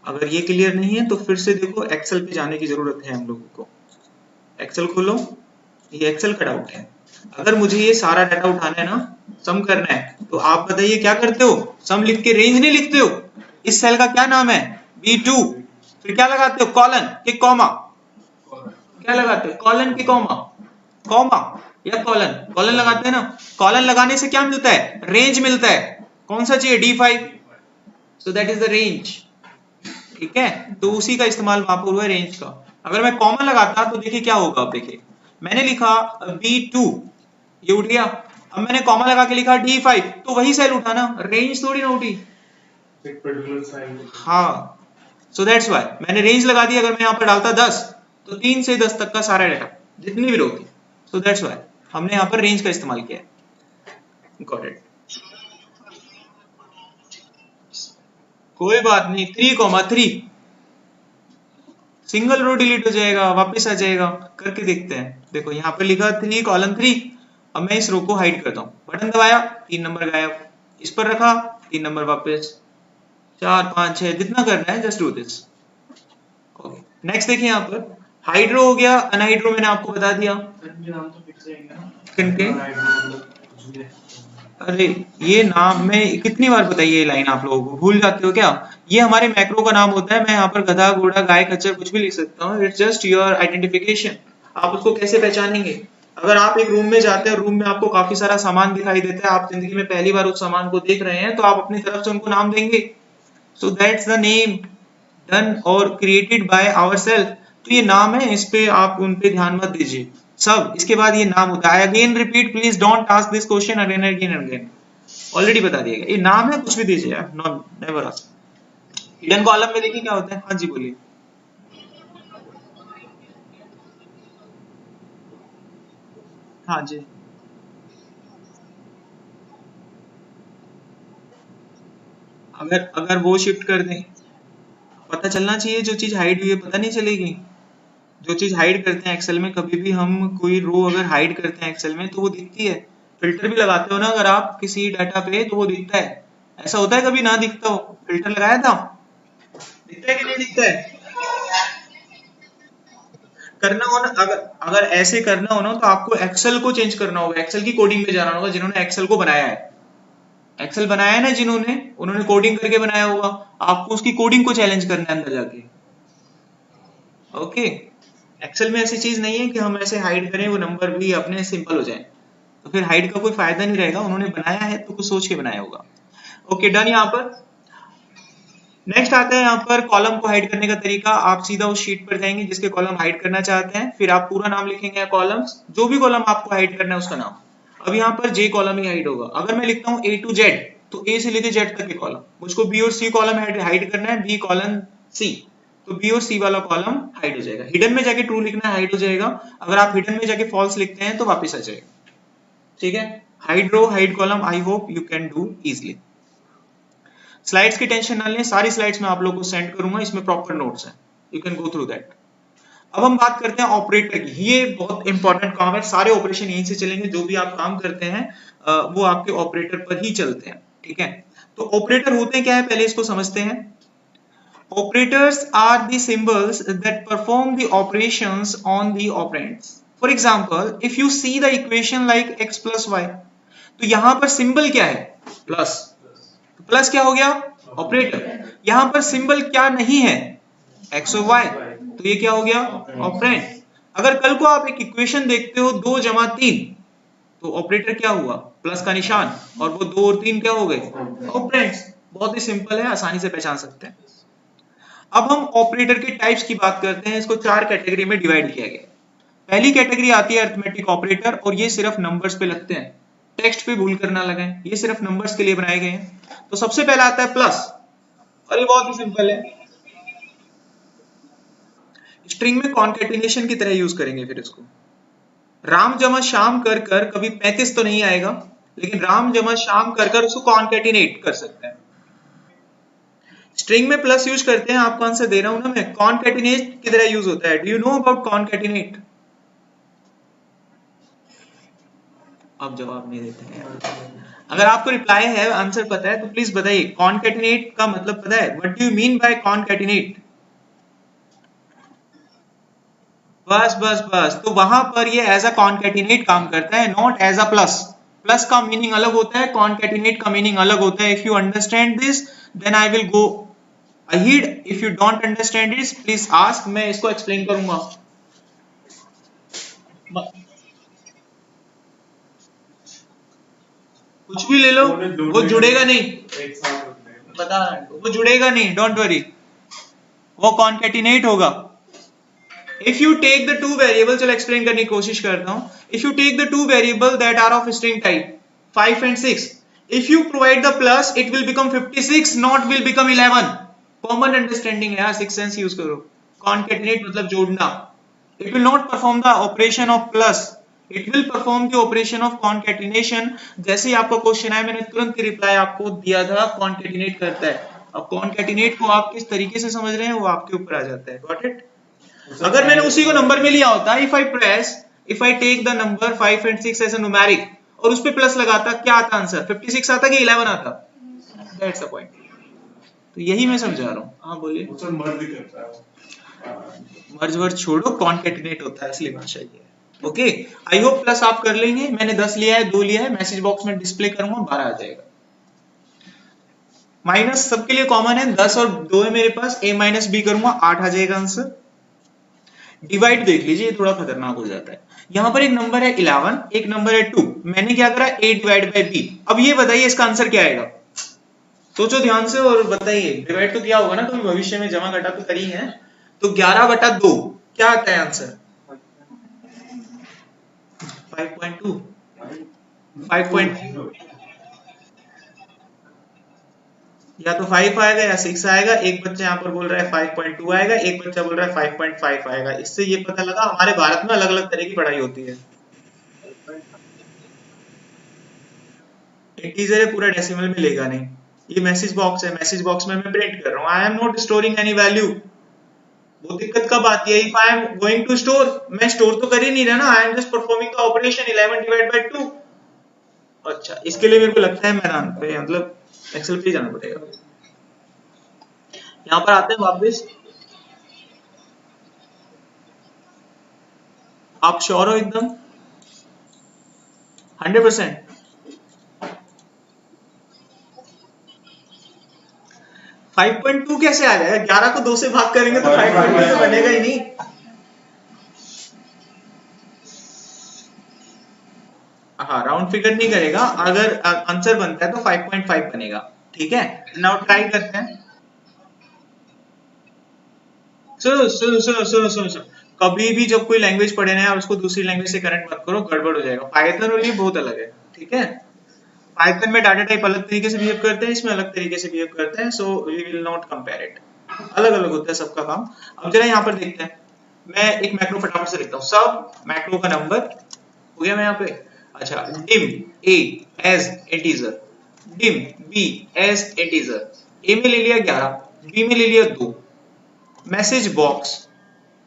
अगर ये क्लियर नहीं है तो फिर से देखो, एक्सेल पे जाने की जरूरत है हम लोगों को। एक्सेल खोलो, ये एक्सेल का डाउट है। अगर मुझे ये सारा डाटा उठाना है ना, सम करना है, तो आप बताइए क्या करते हो, सम लिख के रेंज नहीं लिखते हो। इस सेल का क्या नाम है, B2, फिर क्या लगाते हो, कॉलन के कॉमा, क्या लगाते हो, कॉलन के कॉमा, कॉमा या कॉलन, कॉलन लगाते हैं ना। कॉलन लगाने से क्या मिलता है, रेंज मिलता है। कौन सा चाहिए, D5, so that is the range, ठीक है। तो उसी का इस्तेमाल वहां पर हुआ है, रेंज का। अगर मैं कॉमा लगाता तो देखिए क्या होगा, अब देखिए मैंने लिखा B2, ये उठ गया। अब मैंने कॉमा लगा के लिखा D5, तो वही सेल उठा ना, रेंज थोड़ी ना उठी। एक पर्टिकुलर साइज। हाँ, सो दैट्स व्हाई मैंने रेंज लगा दी। अगर मैं यहाँ पर डालता 10, तो 3 से 10 तक का सारा डाटा जितनी भी रो थी, सो दैट्स व्हाई हमने यहाँ पर रेंज का इस्तेमाल किया है। गॉट इट, कोई बात नहीं। 3,3 सिंगल रो डिलीट हो जाएगा, वापस आ जाएगा। करके देखते हैं, देखो यहाँ पर लिखा 3 कॉलन 3। अब मैं इस रो को हाइड करता हूँ, बटन दबाया, 3 नंबर गायब। इस पर रखा, 3 नंबर वापस, 4 5 6 जितना करना है, just do this. Okay, next देखिए यहाँ पर हाइड रो हो गया, अनहाइड रो मैंने आपको बता दिया। किनके, अरे ये नाम में कितनी बार बताइए, ये लाइन आप लोगों को भूल जाते हो क्या। ये हमारे मैक्रो का नाम होता है। मैं यहाँ पर गधा, घोड़ा, गाय, खच्चर कुछ भी लिख सकता हूँ। It's just your identification. आप उसको कैसे पहचानेंगे, अगर आप एक रूम में जाते हैं, रूम में आपको काफी सारा सामान दिखाई देता है, आप जिंदगी में पहली बार उस सामान को देख रहे हैं, तो आप अपनी तरफ से उनको नाम देंगे। So that's the name done और क्रिएटेड बाय आवरसेल्फ। तो ये नाम है, इस पे आप उन पे ध्यान मत दीजिए। सब इसके बाद ये नाम होता है। Again repeat, please don't ask this question again again again, already बता दिया गया। ये नाम है, कुछ भी दीजिए यार, not never ask. Hidden column में देखिए क्या होता है। हाँ जी बोलिए। हाँ जी, अगर अगर वो शिफ्ट कर दें, पता चलना चाहिए, जो चीज हाइड हुई है पता नहीं चलेगी। जो चीज हाइड करते हैं एक्सेल में, कभी भी हम कोई रो अगर हाइड करते हैं एक्सेल में तो वो दिखती है। फिल्टर भी लगाते हो ना अगर आप किसी डाटा पे तो वो दिखता है। ऐसा होता है कभी ना दिखता हो? फिल्टर लगाया था, दिखता है कि नहीं दिखता है? करना हो ना, अगर अगर ऐसे करना हो ना तो आपको एक्सेल को चेंज करना होगा, एक्सेल की कोडिंग में जाना होगा। जिन्होंने एक्सेल को बनाया है, एक्सेल बनाया है ना जिन्होंने, उन्होंने कोडिंग करके बनाया होगा। आपको उसकी कोडिंग को चैलेंज करना है अंदर जाके। ओके, एक्सेल में ऐसी चीज नहीं है कि हम ऐसे हाइड करें वो नंबर भी अपने सिंपल हो जाए, तो फिर हाइड का कोई फायदा नहीं रहेगा। उन्होंने बनाया है तो कुछ सोच के बनाया होगा। Okay done. यहाँ पर नेक्स्ट आता है यहाँ पर कॉलम को हाइड करने का तरीका। आप सीधा उस शीट पर जाएंगे जिसके कॉलम हाइड करना चाहते हैं, फिर आप पूरा नाम लिखेंगे, कॉलम्स जो भी कॉलम आपको हाइड करना है उसका नाम। अब यहाँ पर जे कॉलम ही हाइड होगा। अगर मैं लिखता हूँ ए टू जेड, तो ए से लेकर जेड तक के कॉलम, मुझको बी और सी कॉलम हाइड करना है, बी कॉलन सी, तो बी और सी वाला कॉलम हाइड हो जाएगा। हिडन में जाके ट्रू लिखना है, हाइड हो जाएगा। अगर आप हिडन में जाके फॉल्स लिखते हैं तो वापस आ जाएगा। ठीक है, hide row hide column, I hope you can do easily. Slides की टेंशन ना लें, सारी स्लाइड्स मैं आप लोगों को सेंड करूंगा, इसमें प्रॉपर नोट्स हैं, you can go through that. अब हम बात करते हैं ऑपरेटर की। ये बहुत इंपॉर्टेंट काम है, सारे ऑपरेशन यहीं से चलेंगे, जो भी आप काम करते हैं वो आपके ऑपरेटर पर ही चलते हैं। ठीक है, तो ऑपरेटर होते हैं क्या है, पहले इसको समझते हैं। Operators are the symbols that perform the operations on the operands. For example, if you see the equation like x plus y, तो यहां पर सिंबल क्या है, प्लस। प्लस क्या हो गया, ऑपरेटर। यहां पर सिंबल क्या नहीं है, एक्स और वाई, तो ये क्या हो गया, ऑपरेंड। अगर कल को आप एक इक्वेशन देखते हो 2 जमा 3, तो ऑपरेटर क्या हुआ, प्लस का निशान, और वो 2 और 3 क्या हो गए, ऑपरेंड्स। बहुत ही सिंपल है, आसानी से पहचान सकते हैं। अब हम ऑपरेटर के टाइप्स की बात करते हैं। इसको 4 कैटेगरी में डिवाइड किया गया है। पहली कैटेगरी आती है अरिथमेटिक ऑपरेटर, और ये सिर्फ नंबर्स पे लगते हैं, टेक्स्ट पे भूल करना लगाएं, ये सिर्फ नंबर्स के लिए बनाए गए हैं। तो सबसे पहला आता है प्लस, और ये बहुत ही सिंपल है, स्ट्रिंग में कॉन्केटिनेशन की तरह यूज करेंगे। फिर इसको राम जमा श्याम कर कर, कभी 35 तो नहीं आएगा, लेकिन राम जमा श्याम कर कर उसको कॉन्केटिनेट कर सकते हैं। स्ट्रिंग में प्लस यूज करते हैं, आपको आंसर दे रहा हूं ना मैं। कॉन्केटिनेट की तरह यूज होता है। Do you know about concatenate? आप जवाब नहीं देते हैं। अगर आपको रिप्लाई है, आंसर पता है, तो प्लीज बताइए कॉन्केटिनेट का मतलब पता है? What do you mean by concatenate? बस बस बस, तो वहां पर ये एज अ कॉन्केटिनेट काम करता है, not as a plus. Plus का मीनिंग अलग होता है, कॉन्केटिनेट का मीनिंग अलग होता है। If you understand this then I will go ahead, if you don't understand this please ask, मैं इसको एक्सप्लेन करूंगा। कुछ भी ले लो, वो जुड़ेगा नहीं, बता रहा हूं, वो जुड़ेगा नहीं, डोंट वरी, वो कॉन्केटिनेट होगा। If you take the two variable, चलो एक्सप्लेन करने की कोशिश करता हूं। If you take the two variable that are of string type 5 and 6, if you provide the plus it will become 56, not will become 11। Common understanding है यार, सिक्स सेंस यूज करो। कॉन्केटिनेट मतलब जोड़ना। It will not perform the operation of plus, it will perform the operation of concatenation. जैसे ही आपका क्वेश्चन आया मैंने तुरंत रिप्लाई आपको दिया था, कॉन्केटिनेट करता है। अब कॉन्केटिनेट को आप किस तरीके से समझ रहे हैं वो आपके ऊपर आ जाता है। Got it? अगर मैंने उसी को नंबर में लिया होता, if I take the number 5 and 6 as a numeric और उस पे प्लस लगाता, क्या आता आंसर, 56 आता कि 11 आता? That's the point. तो यही मैं समझा रहा हूँ। हाँ बोलिए। मर्ज वर्ज छोड़ो, कॉन्केटिनेट होता है, असली भाषा ये है। ओके, आई होप प्लस आप कर लेंगे। मैंने 10 लिया है, 2 लिया है, मैसेज बॉक्स में डिस्प्ले करूंगा, 12 आ जाएगा। माइनस सबके लिए कॉमन है, 10 और 2 है मेरे पास, a माइनस बी करूंगा, 8 आ जाएगा आंसर। डिवाइड देख लीजिए, थोड़ा खतरनाक हो जाता है। यहां पर एक नंबर है 11, एक नंबर है 2, मैंने क्या करा, a डिवाइड बाय b। अब ये बताइए इसका आंसर क्या आएगा, सोचो ध्यान से और बताइए। डिवाइड तो किया होगा ना कभी भविष्य में, जमा घटा तो करी है, तो 11/2 क्या आता है आंसर? 5.2, 5. या तो 5 आएगा या 6 आएगा। एक बच्चा यहाँ पर बोल रहा है 5.2 आएगा, एक बच्चा बोल रहा है 5.5 आएगा। इससे ये पता लगा हमारे भारत में अलग अलग तरह की पढ़ाई होती है। इंटीजर है, पूरा डेसिमल में लेगा नहीं। ये मैसेज बॉक्स है, मैसेज बॉक्स में मैं प्रिंट कर रहा हूँ I am not storing any value. वो दिक्कत कब आती है, if I am going to store, मैं स्टोर तो कर ही नहीं रहा ना, I am just performing the operation 11 divide by 2। अच्छा, इसके लिए मेरे को लगता है मैदान पे मतलब एक्सेल पे जाना पड़ेगा। यहाँ पर आते हैं वापस, आप श्योर हो एकदम 100%? फाइव पॉइंट टू कैसे आ जाएगा, 11 को 2 से भाग करेंगे तो 5.2 तो बनेगा ही नहीं। हाँ, राउंड फिगर नहीं करेगा, अगर आंसर बनता है तो 5.5 बनेगा। ठीक है, नाउ ट्राई करते हैं। सुनो सुनो सुनो सुनो सुनो सुनो, कभी भी जब कोई लैंग्वेज पढ़े ना और उसको दूसरी लैंग्वेज से कनेक्ट मत करो, गड़बड़ हो जाएगा। पाइथन और ये बहुत अलग है। ठीक है, पाइथन में डाटा टाइप अलग तरीके से बिहेव करते हैं, इसमें अलग तरीके से बिहेव करते हैं, so we will not compare it. अलग अलग होता है सबका काम। अब जरा यहाँ पर देखते हैं, मैं एक मैक्रो फटाफट से लिखता हूँ, सब मैक्रो का नंबर हो गया मैं यहाँ पे। अच्छा, dim A as integer, dim B as integer, A में ले लिया 11, बी में ले लिया 2। मैसेज बॉक्स,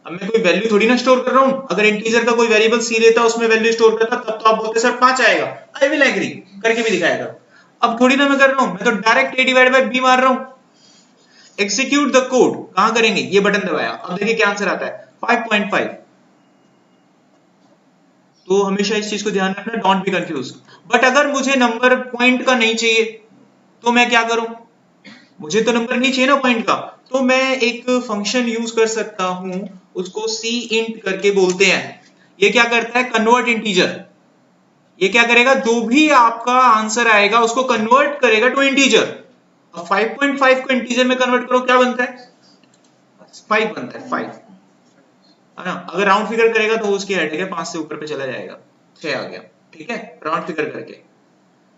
अब मैं कोई वैल्यू थोड़ी ना स्टोर कर रहा हूँ, अगर इंटीजर का कोई वेरिएबल सी लेता उसमें वैल्यू स्टोर करता तब तो आप बोलते सर 5 आएगा, आई विल एग्री करके भी दिखाएगा। अब थोड़ी ना मैं कर रहा हूँ, मैं तो direct a divide by b मार रहा हूँ। एग्जीक्यूट द कोड कहां करेंगे, ये बटन दबाया, अब देखिए क्या आंसर आता है 5.5। तो हमेशा इस चीज को ध्यान रखना, डोंट बी कंफ्यूज। बट अगर मुझे नंबर पॉइंट का नहीं चाहिए तो मैं क्या करूं, मुझे तो नंबर नहीं चाहिए ना पॉइंट का, तो मैं एक फंक्शन यूज कर सकता हूं, उसको सी इंट करके बोलते हैं। ये क्या करता है, कन्वर्ट इंटीजर। ये क्या करेगा, जो भी आपका आंसर आएगा उसको कन्वर्ट करेगा टू इंटीजर। अब 5.5 को इंटीजर में कन्वर्ट करो, क्या बनता है 5 बनता है, 5 है ना। अगर राउंड फिगर करेगा तो उसकी हेडेक है 5 से ऊपर पे चला जाएगा, 6 आ गया। ठीक है, राउंड फिगर करके।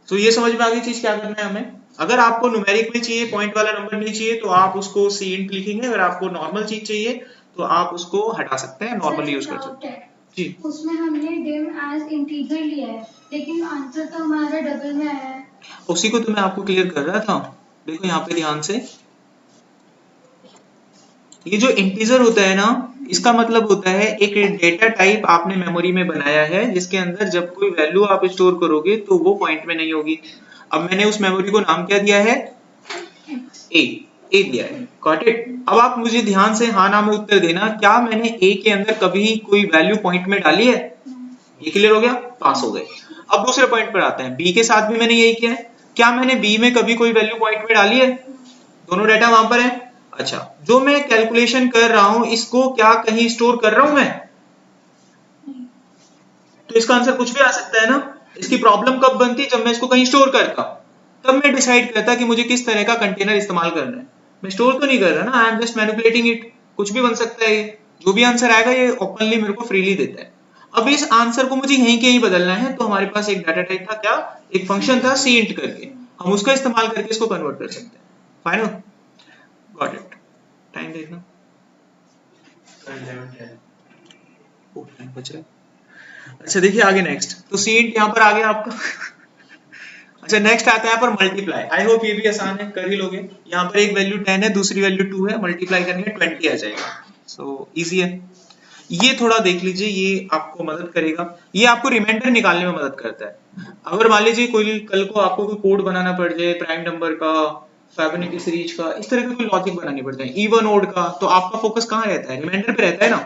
तो ये समझ में आ गई चीज क्या करना है हमें। अगर आपको न्यूमेरिक में चाहिए, पॉइंट वाला नंबर नहीं चाहिए, तो आप उसको सी इंट लिखेंगे। अगर आपको नॉर्मल चीज चाहिए तो आप उसको हटा सकते हैं, नॉर्मल यूज कर सकते हैं जी। उसमें हमने डिम एज इंटीजर लिया है, लेकिन आंसर तो हमारा डबल में आया है। उसी को तो मैं आपको क्लियर कर रहा था। देखो यहाँ पे ध्यान से, ये जो इंटीजर होता है ना, इसका मतलब होता है एक डेटा टाइप आपने मेमोरी में बनाया है, जिसके अंदर जब कोई वैल्यू आप स्टोर करोगे तो वो पॉइंट में नहीं होगी। अब मैंने उस मेमोरी को नाम क्या दिया है, ए दिया है। Got it. अब आप मुझे ध्यान से हाँ ना में उत्तर देना, क्या मैंने ए के अंदर कभी कोई वैल्यू पॉइंट में डाली है। ये क्लियर हो गया, पास हो गए। अब दूसरे पॉइंट पर आते हैं, बी के साथ भी मैंने यही किया है, क्या मैंने बी में कभी कोई वैल्यू पॉइंट में डाली है, दोनों डाटा वहां पर है। अच्छा, जो मैं कैलकुलेशन कर रहा हूं इसको क्या कहीं स्टोर कर रहा हूं मैं, तो इसका आंसर कुछ भी आ सकता है ना। इसकी प्रॉब्लम कब बनती, जब मैं इसको कहीं स्टोर करता, तब मैं डिसाइड करता कि मुझे किस तरह का कंटेनर इस्तेमाल करना है। मैं स्टोर तो नहीं कर रहा ना, I am just manipulating it, कुछ भी बन सकता है। ये जो भी आंसर आएगा ये ओपनली मेरे को फ्रीली देता है। अब इस आंसर को मुझे यहीं के यहीं बदलना है, तो हमारे पास एक डाटा टाइप था, क्या एक फंक्शन था सी इंट करके, हम उसका इस्तेमाल करके इसको कन्वर्ट कर सकते हैं। Final, got it. टाइम देखना, टाइम बच रहा है। अच्छा देखिए आगे नेक्स्ट, तो सी इंट यहाँ पर आ गया आपका। अच्छा नेक्स्ट आता है यहाँ पर मल्टीप्लाई। आई होप ये भी आसान है, कर ही लोगे। यहाँ पर एक वैल्यू 10 है, दूसरी वैल्यू 2 है, मल्टीप्लाई करेंगे 20 आ जाएगा। सो इजी है। ये थोड़ा देख लीजिए, ये आपको मदद करेगा, ये आपको रिमाइंडर निकालने में मदद करता है। अगर मान लीजिए कोई कल को आपको कोई कोड बनाना पड़ जाए, प्राइम नंबर का, फिबोनाची सीरीज का, इस तरह का कोई लॉजिक बनानी पड़ता है, इवन ओड का, तो आपका फोकस कहाँ रहता है, रिमाइंडर पे रहता है ना।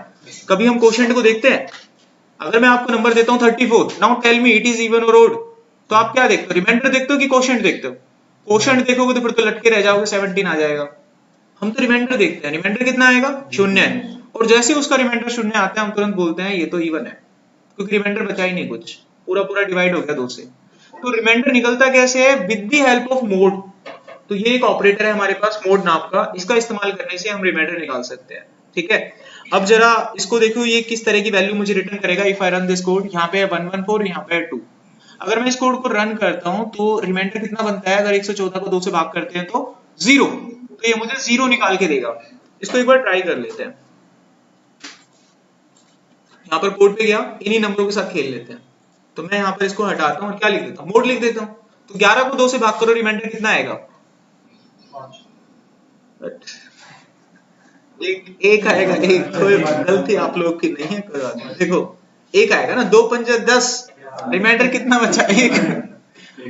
कभी हम क्वोशिएंट को देखते हैं, अगर मैं आपको नंबर देता हूँ 34, now tell me it is even और ओड, तो आप क्या देखते हो, रिमाइंडर देखते हो कि क्वोशिएंट देखते हो। क्वोशिएंट देखोगे तो फिर तो लटके रह जाओगे, 17 आ जाएगा। हम तो रिमाइंडर देखते हैं, रिमाइंडर कितना आएगा, 0 है, और जैसे उसका रिमाइंडर 0 आता है हम तुरंत बोलते हैं ये तो इवन है, क्योंकि रिमाइंडर बचा ही नहीं कुछ, पूरा पूरा डिवाइड हो गया 2 से। तो रिमाइंडर निकलता कैसे है, with the help of mode. तो ये एक ऑपरेटर है हमारे पास मोड नाम का, इसका इस्तेमाल करने से हम रिमाइंडर निकाल सकते हैं। ठीक है, अब जरा इसको देखो, ये किस तरह की वैल्यू मुझे रिटर्न करेगा। If I run this code, यहाँ पे है 114, यहाँ पे है 2। अगर मैं इस कोड को रन करता हूँ तो रिमाइंडर कितना बनता है, अगर 114 को 2 से भाग करते हैं तो 0, तो ये मुझे 0 निकाल के देगा। इसको एक बार ट्राई कर लेते हैं। यहाँ पर कोड पे गया, इन्हीं नंबरों के साथ खेल लेते हैं। तो मैं यहाँ पर इसको हटाता हूँ और क्या लिख देता हूँ, मोड लिख देता हूँ। तो 11 को 2 से भाग करो, रिमाइंडर कितना आएगा, एक आएगा, एक कोई गलती आप लोग की नहीं है, कोई बात नहीं। देखो एक आएगा ना, 2 पंजे 10, रिमाइंडर कितना बचा? एक।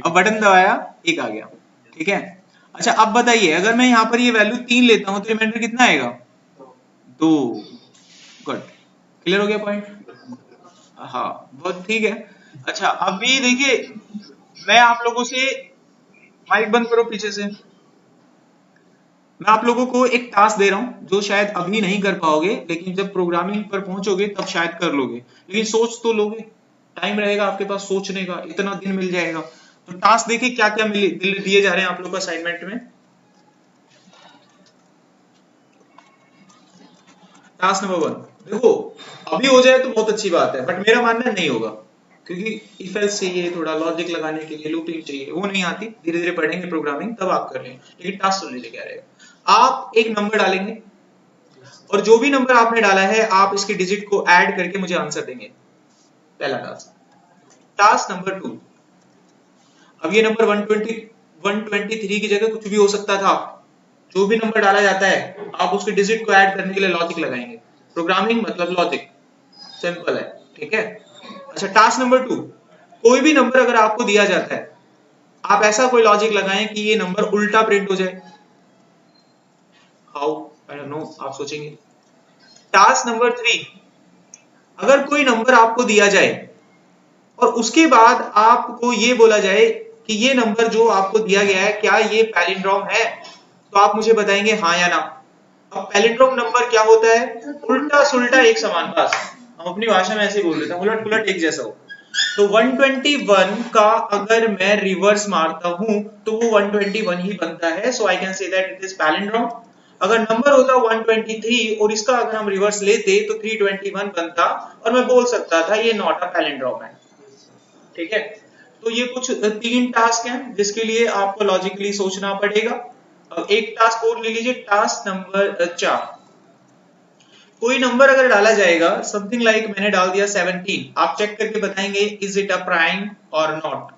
अब बटन दबाया, एक आ गया, ठीक है। अच्छा अब बताइए, अगर मैं यहाँ पर ये वैल्यू 3 लेता हूँ तो रिमाइंडर कितना आएगा? 2। गुड, क्लियर हो गया पॉइंट? हाँ बहुत ठीक है। अच्छा अभी देखिए, मैं आप लोगों से, माइक बंद करो पीछे से, मैं आप लोगों को एक टास्क दे रहा हूं जो शायद अभी नहीं कर पाओगे, लेकिन जब प्रोग्रामिंग पर पहुंचोगे तब शायद कर लोगे, लेकिन सोच तो लोगे, टाइम रहेगा आपके पास सोचने का, इतना दिन मिल जाएगा। तो टास्क देखिए क्या क्या दिए जा रहे हैं आप लोग को असाइनमेंट में। टास्क नंबर 1, देखो अभी हो जाए तो बहुत अच्छी बात है, बट मेरा मानना नहीं होगा, क्योंकि इफ एल्स चाहिए, थोड़ा लॉजिक लगाने के लिए लूपिंग चाहिए, वो नहीं आती, धीरे धीरे पढ़ेंगे प्रोग्रामिंग तब आप कर लेंगे, लेकिन टास्क सुन लीजिए क्या रहेगा। आप एक नंबर डालेंगे और जो भी नंबर आपने डाला है आप इसके डिजिट को ऐड करके मुझे आंसर देंगे, पहला टास्क। टास्क नंबर 2, अब ये नंबर 123 की जगह कुछ भी हो सकता था, जो भी नंबर डाला जाता है आप उसके डिजिट को ऐड करने के लिए लॉजिक लगाएंगे, प्रोग्रामिंग मतलब लॉजिक, सिंपल है, ठीक है। अच्छा टास्क नंबर 2, कोई भी नंबर अगर आपको दिया जाता है, आप ऐसा कोई लॉजिक लगाएं कि ये नंबर उल्टा प्रिंट हो जाए। हाउ? आई डोंट नो, आप सोचेंगे। टास्क नंबर 3, अगर कोई नंबर आपको दिया जाए और उसके बाद आपको ये बोला जाए कि ये नंबर जो आपको दिया गया है क्या ये पैलिंड्रोम है, तो आप मुझे बताएंगे हाँ या ना। अब पैलिंड्रोम नंबर क्या होता है? उल्टा सुल्टा एक समान, बस हम अपनी भाषा में ऐसे बोल देते हैं, उलट पुलट एक जैसा हो। तो 121 का अगर मैं रिवर्स मारता हूं तो वो 121 ही बनता है, so I can say that it is palindrome. अगर नंबर होता 123 और इसका अगर हम रिवर्स लेते तो 321 बनता और मैं बोल सकता था ये नॉट अ पैलिंड्रोम है, ठीक है। तो ये कुछ 3 टास्क हैं जिसके लिए आपको लॉजिकली सोचना पड़ेगा। अब एक टास्क और ले लीजिए, टास्क नंबर 4, कोई नंबर अगर डाला जाएगा, समथिंग लाइक मैंने डाल दिया 17, आप चेक करके बताएंगे इज इट अ प्राइम और नॉट।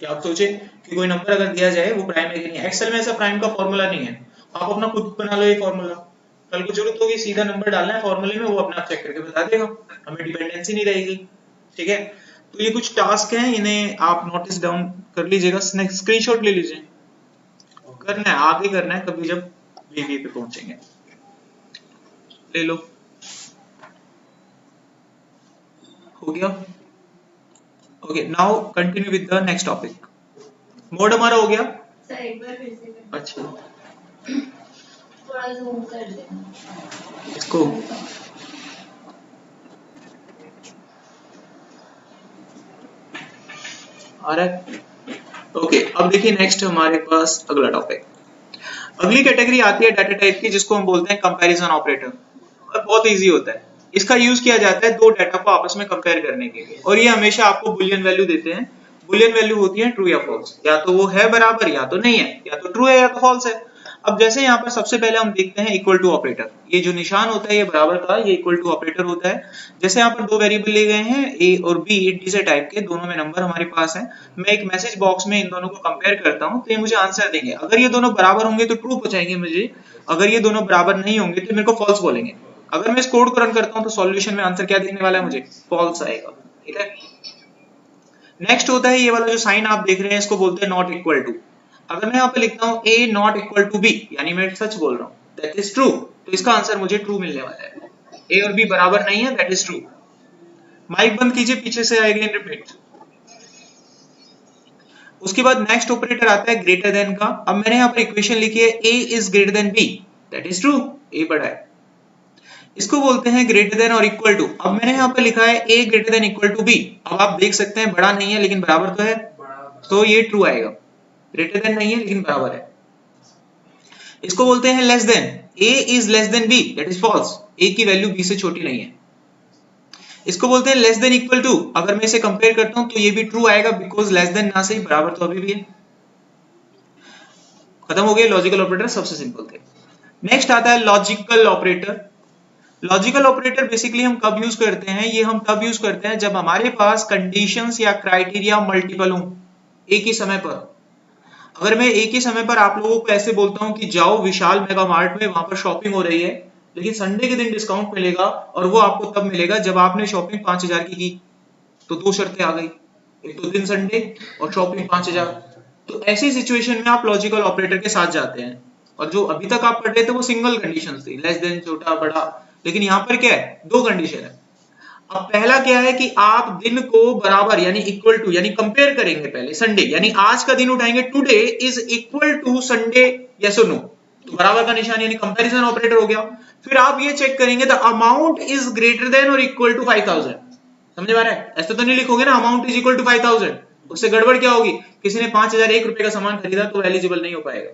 क्या आप सोचे कि कोई नंबर अगर दिया जाए वो प्राइम है कि नहीं? एक्सेल में ऐसा प्राइम का फॉर्मूला नहीं है, आप अपना खुद बना लो ये फॉर्मूला, कल को जरूरत होगी सीधा नंबर डालना है फॉर्मूले में, वो अपने आप चेक करके बता देगा, हमें डिपेंडेंसी नहीं रहेगी, ठीक है। तो ये कुछ टास्क हैं, इन्हें आप नोटिस डाउन कर लीजिएगा, स्क्रीनशॉट ले लीजिए, करना है आगे करना है कभी जब वीवी पे पहुंचेंगे, ले लो। हो गया? Okay, now continue with the next topic. Mode हमारा हो गया? सर एक बार फिर से कर, अच्छा थोड़ा जूम कर देना इसको, आ रहा है? ओके, अब देखिए नेक्स्ट हमारे पास अगला टॉपिक, अगली कैटेगरी आती है डाटा टाइप की, जिसको हम बोलते हैं कंपैरिजन ऑपरेटर। और बहुत इजी होता है, इसका यूज किया जाता है दो डाटा को आपस में कंपेयर करने के लिए, और ये हमेशा आपको बुलियन वैल्यू देते हैं। बुलियन वैल्यू होती है ट्रू या फॉल्स, या तो वो है बराबर या तो नहीं है, या तो ट्रू है या तो फॉल्स है। अब जैसे यहाँ पर सबसे पहले हम देखते हैं इक्वल टू ऑपरेटर, ये जो निशान होता है ये बराबर का, ये इक्वल टू ऑपरेटर होता है। जैसे यहाँ पर दो वेरिएबल ले गए हैं ए और बी, इंटीजर टाइप के, दोनों में नंबर हमारे पास है, मैं एक मैसेज बॉक्स में इन दोनों को कंपेयर करता हूँ तो ये मुझे आंसर देंगे। अगर ये दोनों बराबर होंगे तो ट्रू पहुंचाएंगे मुझे, अगर ये दोनों बराबर नहीं होंगे तो मेरे को फॉल्स बोलेंगे। अगर मैं इस कोड को रन करता हूँ तो सॉल्यूशन में आंसर क्या दिखने वाला है मुझे? फॉल्स आएगा, ठीक है। नेक्स्ट होता है ये वाला जो साइन आप देख रहे हैं, इसको बोलते हैं नॉट इक्वल टू। अगर मैं यहाँ पे लिखता हूँ a not equal to b, यानी मैं सच बोल रहा हूँ, दैट इज ट्रू, तो इसका आंसर मुझे ट्रू मिलने वाला है। a और b बराबर नहीं है, दैट इज ट्रू। माइक बंद कीजिए, पीछे से आएगा रिपीट। उसके बाद नेक्स्ट ऑपरेटर आता है ग्रेटर देन का। अब मैंने यहाँ पर इक्वेशन लिखी है a is greater than b, that is true, a बड़ा है। इसको बोलते हैं ग्रेटर देन और इक्वल टू। अब मैंने यहाँ पे लिखा है a greater than equal to b, अब आप देख सकते हैं बड़ा नहीं है लेकिन बराबर तो है, तो ये ट्रू आएगा। ग्रेटर देन नहीं है लेकिन बराबर है। इसको बोलते हैं less than, a is less than b, that is false, a की वैल्यू b से छोटी नहीं है। इसको बोलते हैं लेस देन इक्वल टू। अगर मैं इसे कंपेयर करता हूं तो ये भी ट्रू आएगा, बिकॉज लेस देन ना सही, बराबर तो अभी भी है। खत्म हो गए लॉजिकल ऑपरेटर, सबसे सिंपल थे। नेक्स्ट आता है logical operator. Logical operator basically हम कब यूज करते हैं? ये हम तब यूज करते हैं जब हमारे पास कंडीशंस या क्राइटेरिया मल्टीपल हो एक ही समय पर। अगर मैं एक ही समय पर आप लोगों को ऐसे बोलता हूं कि जाओ विशाल मेगा मार्ट में, वहां पर शॉपिंग हो रही है, लेकिन संडे के दिन डिस्काउंट मिलेगा, और वो आपको तब मिलेगा जब आपने शॉपिंग 5,000 की, तो दो शर्तें आ गई, एक तो दिन संडे और शॉपिंग 5,000। तो ऐसी सिचुएशन में आप लॉजिकल ऑपरेटर के साथ जाते हैं, और जो अभी तक आप पढ़ रहे थे वो सिंगल कंडीशन थी, लेस देन, छोटा बड़ा, लेकिन यहाँ पर क्या है, दो कंडीशन है। अब पहला क्या है कि आप दिन को बराबर यानी इक्वल टू यानी कंपेयर करेंगे, पहले संडे यानी आज का दिन उठाएंगे, today is equal to Sunday, yes और नो, तो बराबर का निशान यानी कंपैरिजन ऑपरेटर हो गया। फिर आप ये चेक करेंगे the amount is greater than और इक्वल टू 5,000, समझ में आ रहा है? ऐसे तो नहीं लिखोगे ना अमाउंट इज इक्वल टू 5,000, उससे गड़बड़ क्या होगी, किसी ने 5,001 रुपए का सामान खरीदा तो एलिजिबल नहीं हो पाएगा।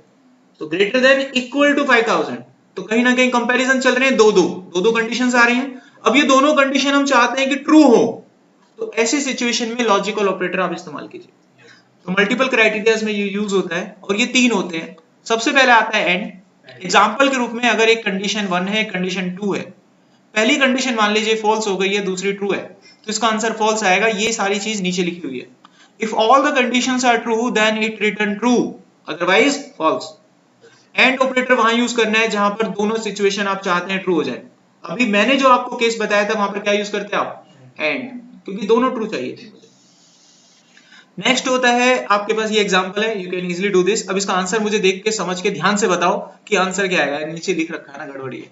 तो ग्रेटर देन इक्वल टू 5,000, तो कहीं ना कहीं कंपैरिजन चल रहे हैं, दो कंडीशंस आ रही हैं। अब ये दोनों कंडीशन हम चाहते हैं कि ट्रू हो, तो ऐसी सिचुएशन में लॉजिकल ऑपरेटर आप इस्तेमाल कीजिए। तो मल्टीपल क्राइटेरियाज में ये यूज होता है, और ये तीन होते हैं। सबसे पहले आता है एंड। एग्जाम्पल के रूप में अगर एक कंडीशन 1 है, कंडीशन 2 है, पहली कंडीशन मान लीजिए फॉल्स हो गई है, दूसरी ट्रू है, तो इसका आंसर फॉल्स आएगा। ये सारी चीज नीचे लिखी हुई है। If all the conditions are true then it return true, otherwise false. And operator वहां यूज करना है जहां पर दोनों सिचुएशन आप चाहते हैं ट्रू हो जाए। अभी मैंने जो आपको केस बताया था वहां पर क्या यूज करते हैं आप, एंड, क्योंकि दोनों ट्रू चाहिए थे मुझे। नेक्स्ट होता है आपके पास ये एग्जांपल है, you can easily do this. अब इसका आंसर मुझे देख के समझ के ध्यान से बताओ कि आंसर क्या आएगा, नीचे लिख रखा है ना, गड़बड़ी है।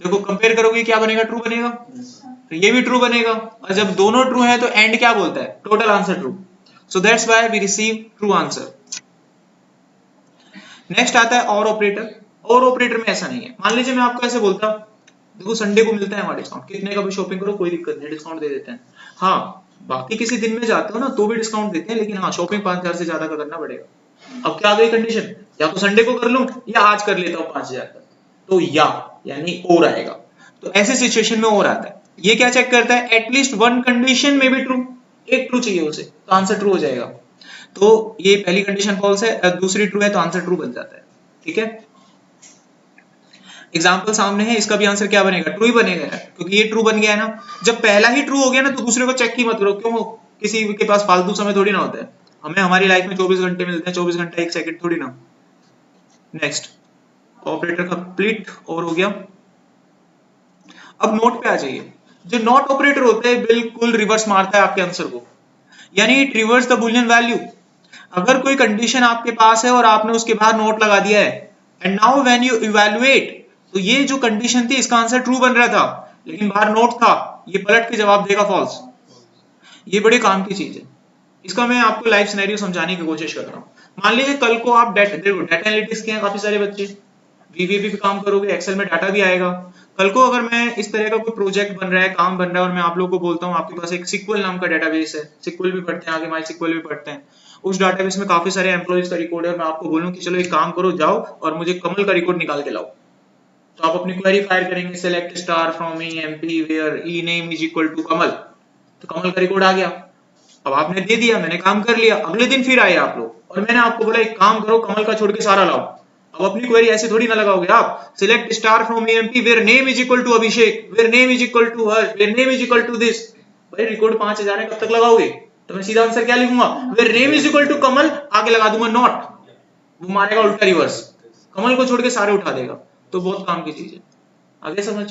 देखो कंपेयर करोगे क्या बनेगा, ट्रू बनेगा, तो ये भी ट्रू बनेगा, और जब दोनों ट्रू है तो एंड क्या बोलता है, total answer true. So that's why we receive true answer. Next आता है और ऑपरेटर। और ऑपरेटर में ऐसा नहीं है। मान लीजिए मैं आपको ऐसे बोलता हूं, देखो संडे को मिलता है हमारा डिस्काउंट, कितने का भी शॉपिंग करो कोई दिक्कत नहीं, डिस्काउंट दे देते हैं। हाँ, बाकी किसी दिन में जाते हो ना तो भी डिस्काउंट देते हैं, लेकिन हाँ शॉपिंग 5,000 से ज्यादा का करना पड़ेगा। अब क्या आ गई कंडीशन, या तो संडे को कर लूं या आज कर लेता हूं 5,000 का, तो यानी और आएगा। तो ऐसे सिचुएशन में और आता है। ये क्या चेक करता है, एटलीस्ट वन कंडीशन में भी ट्रू, एक ट्रू चाहिए उसे, तो आंसर ट्रू हो जाएगा। तो ये पहली कंडीशन फॉल्स है, दूसरी ट्रू है, तो आंसर ट्रू बन जाता है। ठीक है, एग्जाम्पल सामने है, इसका भी आंसर क्या बनेगा, ट्रू ही बनेगा यार, क्योंकि ये ट्रू बन गया है ना। जब पहला ही ट्रू हो गया ना तो दूसरे को चेक ही मत करो, क्यों, किसी के पास फालतू समय थोड़ी ना होता है। हमें हमारी लाइफ में 24 घंटे मिलते हैं, 24 घंटा 1 सेकंड थोड़ी ना। नेक्स्ट ऑपरेटर कंप्लीट और हो गया। अब नोट पे आ जाइए। जो नॉट ऑपरेटर होता है बिल्कुल रिवर्स मारता है आपके आंसर को, यानी it reverse the Boolean value. अगर कोई कंडीशन आपके पास है और आपने उसके बाहर नोट लगा दिया है, and now when you evaluate, तो ये जो कंडीशन थी इसका आंसर ट्रू बन रहा था, लेकिन बाहर नोट था, ये पलट के जवाब देगा फॉल्स। ये बड़े काम की चीज है। इसका मैं आपको लाइव सिनेरियो समझाने की कोशिश कर रहा हूं। मान लीजिए कल को आप डाटा एनालिटिक्स के हैं काफी सारे बच्चे, वीवीपी पे काम करोगे, एक्सेल में डाटा भी आएगा। कल को अगर मैं इस तरह का कोई प्रोजेक्ट बन रहा है, काम बन रहा है, और मैं आप लोगों को बोलता हूँ आपके पास एक सिक्वल नाम का डाटाबेस है, सिक्वल भी पढ़ते हैं आगे, माई सिक्वल भी पढ़ते हैं, उस डाटाबेस में काफी सारे एम्प्लॉइज का रिकॉर्ड है, और मैं आपको बोलूं कि चलो एक काम करो, जाओ और मुझे कमल का रिकॉर्ड निकाल के लाओ। तो आप अपनी क्वेरी फायर करेंगे, select star from emp where ename is equal to Kamal, तो कमल का रिकॉर्ड आ गया। अब आपने दे दिया, मैंने काम कर लिया। अगले दिन फिर आए आप लोग और मैंने आपको बोला एक काम करो, कमल का छोड़ के सारा लाओ। अब अपनी क्वेरी ऐसे थोड़ी ना लगाओगे आप, select star from MP where name is equal to Abhishek, where name is equal to Harsh, where name is equal to this. भाई रिकॉर्ड 5,000 है, कब तक लगाओगे? तो मैं सीधा आंसर क्या लिखूंगा, where name is equal to Kamal, आगे लगा दूंगा नॉट, वो मारेगा उल्टा रिवर्स, कमल को छोड़ के सारे उठा देगा। तो बहुत काम की चीज है, आगे समझ।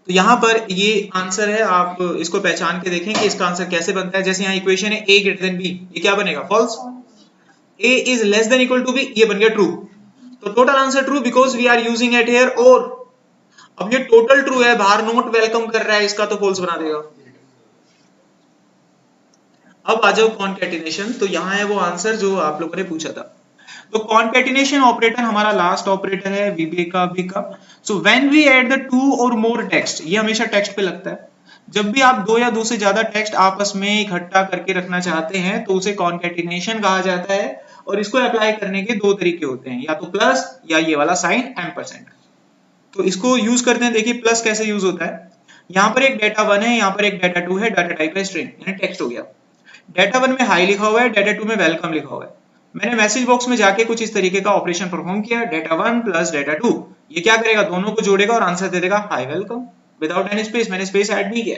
तो यहां पर ये आंसर है, आप इसको पहचान के देखें कि इसका आंसर कैसे बनता है। जैसे यहाँ इक्वेशन है a ग्रेटर देन b, ये क्या बनेगा, false. a is less than equal to b, ये बन गया ट्रू। तो total answer true because we are using it here. और अब ये टोटल ट्रू है, बाहर नोट वेलकम कर रहा है इसका, तो फॉल्स बना देगा। अब आ जाओ कॉन्कैटिनेशन। तो यहाँ है वो आंसर जो आप लोगों ने पूछा था। तो कॉन्कैटिनेशन ऑपरेटर हमारा लास्ट ऑपरेटर है VBA का। So when we add the two or more text, ये हमेशा टेक्स्ट पे लगता है। जब भी आप दो या दो से ज्यादा टेक्स्ट आपस में इकट्ठा करके रखना चाहते हैं तो उसे कॉन्कैटिनेशन कहा जाता है। और इसको अप्लाई करने के दो तरीके होते हैं, या तो प्लस या ये वाला साइन एम्परसेंड। तो इसको यूज करते हैं। देखिए प्लस कैसे यूज होता है। यहाँ पर एक डाटा 1 है, यहाँ पर एक डाटा 2 है, डाटा टाइप है स्ट्रिंग यानी टेक्स्ट हो गया। डाटा 1 में हाई लिखा हुआ है, डाटा 2 में वेलकम लिखा हुआ है। मैंने मैसेज बॉक्स में जाके कुछ इस तरीके का ऑपरेशन परफॉर्म किया, डाटा 1 प्लस डाटा 2, ये क्या करेगा, दोनों को जोड़ेगा और आंसर दे देगा high welcome without any space. मैंने स्पेस ऐड नहीं किया।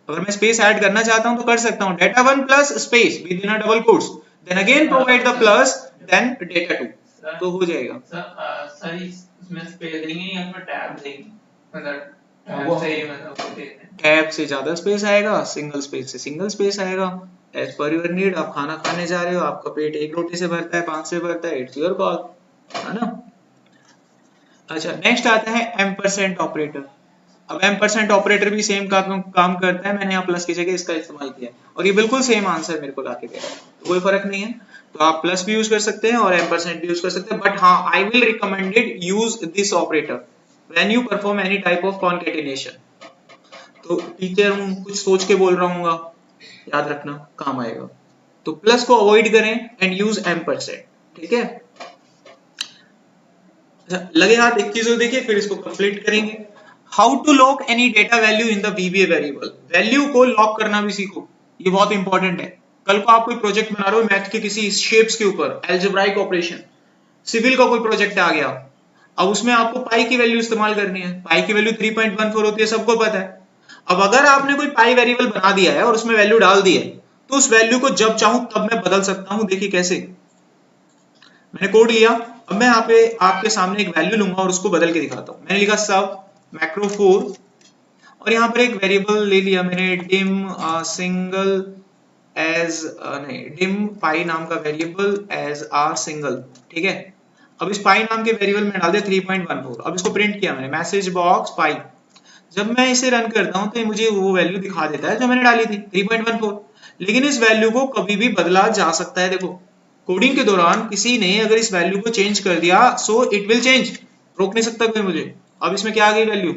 अगर मैं स्पेस ऐड करना चाहता हूं तो कर सकता हूं, data 1 plus space with in a double quotes, then again provide the plus, then data 2, तो हो जाएगा। सर इसमें स्पेस देंगे या फिर टैब देंगे, मतलब टैब से ही मतलब देते हैं। टैब से ज्यादा स्पेस आएगा, सिंगल स्पेस से सिंगल स्पेस आएगा, एज पर योर नीड। आप खाना खाने जा रहे हो, आपका पेट 1 रोटी से भरता है, 5 से भरता है, इट्स योर कॉल, है ना। अच्छा, नेक्स्ट आता है एम्परसेंट ऑपरेटर। अब एम्परसेंट ऑपरेटर भी सेम काम करता है, मैंने यहाँ प्लस की जगह इसका इस्तेमाल किया है और ये बिल्कुल सेम आंसर मेरे को लाके दे रहा है, तो कोई फर्क नहीं है। तो आप प्लस भी यूज कर सकते हैं और एम्परसेंट भी यूज कर सकते हैं, बट हाँ, I will recommended use this operator when you perform any type of concatenation. तो टीचर हूं, कुछ सोच के बोल रहा हूँ, याद रखना, काम आएगा। तो प्लस को अवॉइड करें एंड यूज एम्परसेंट, ठीक है। अच्छा, लगे हाथ एक चीज देखिए, फिर इसको कंप्लीट करेंगे। How to lock any data value in the VBA variable. Value को लॉक करना भी सीखो, ये बहुत इंपॉर्टेंट है। कल को आप कोई प्रोजेक्ट बना रहे हो मैथ के किसी शेप्स के ऊपर, अलजेब्राइक ऑपरेशन, सिविल का कोई प्रोजेक्ट आ गया, अब उसमें आपको पाई की वैल्यू इस्तेमाल करनी है। पाई की वैल्यू 3.14 होती है, सबको पता है। अब अगर आपने कोई पाई वेरिएबल बना दिया है और उसमें वैल्यू डाल दी है, तो उस वैल्यू को जब चाहूं तब मैं बदल सकता हूं। देखिए कैसे, मैंने कोड लिया, अब मैं यहाँ पे आपके सामने एक वैल्यू लूंगा और उसको बदल के दिखाता हूं। मैंने लिखा सब मैक्रो 4 और यहाँ पर एक वेरिएबल ले लिया मैंने, डिम सिंगल एज नहीं, डिम पाई नाम का वेरिएबल एज आर सिंगल, ठीक है। अब इस पाई नाम के वेरिएबल में डाल दिया 3.14। अब इसको प्रिंट किया मैंने, मैसेज बॉक्स पाई। जब मैं इसे रन करता हूं तो मुझे वो वैल्यू दिखा देता है जो मैंने डाली थी, 3.14। लेकिन इस वैल्यू को कभी भी बदला जा सकता है। देखो, कोडिंग के दौरान किसी ने अगर इस वैल्यू को चेंज कर दिया, सो इट विल चेंज, रोक नहीं सकता कोई मुझे। अब इसमें क्या आ गई वैल्यू,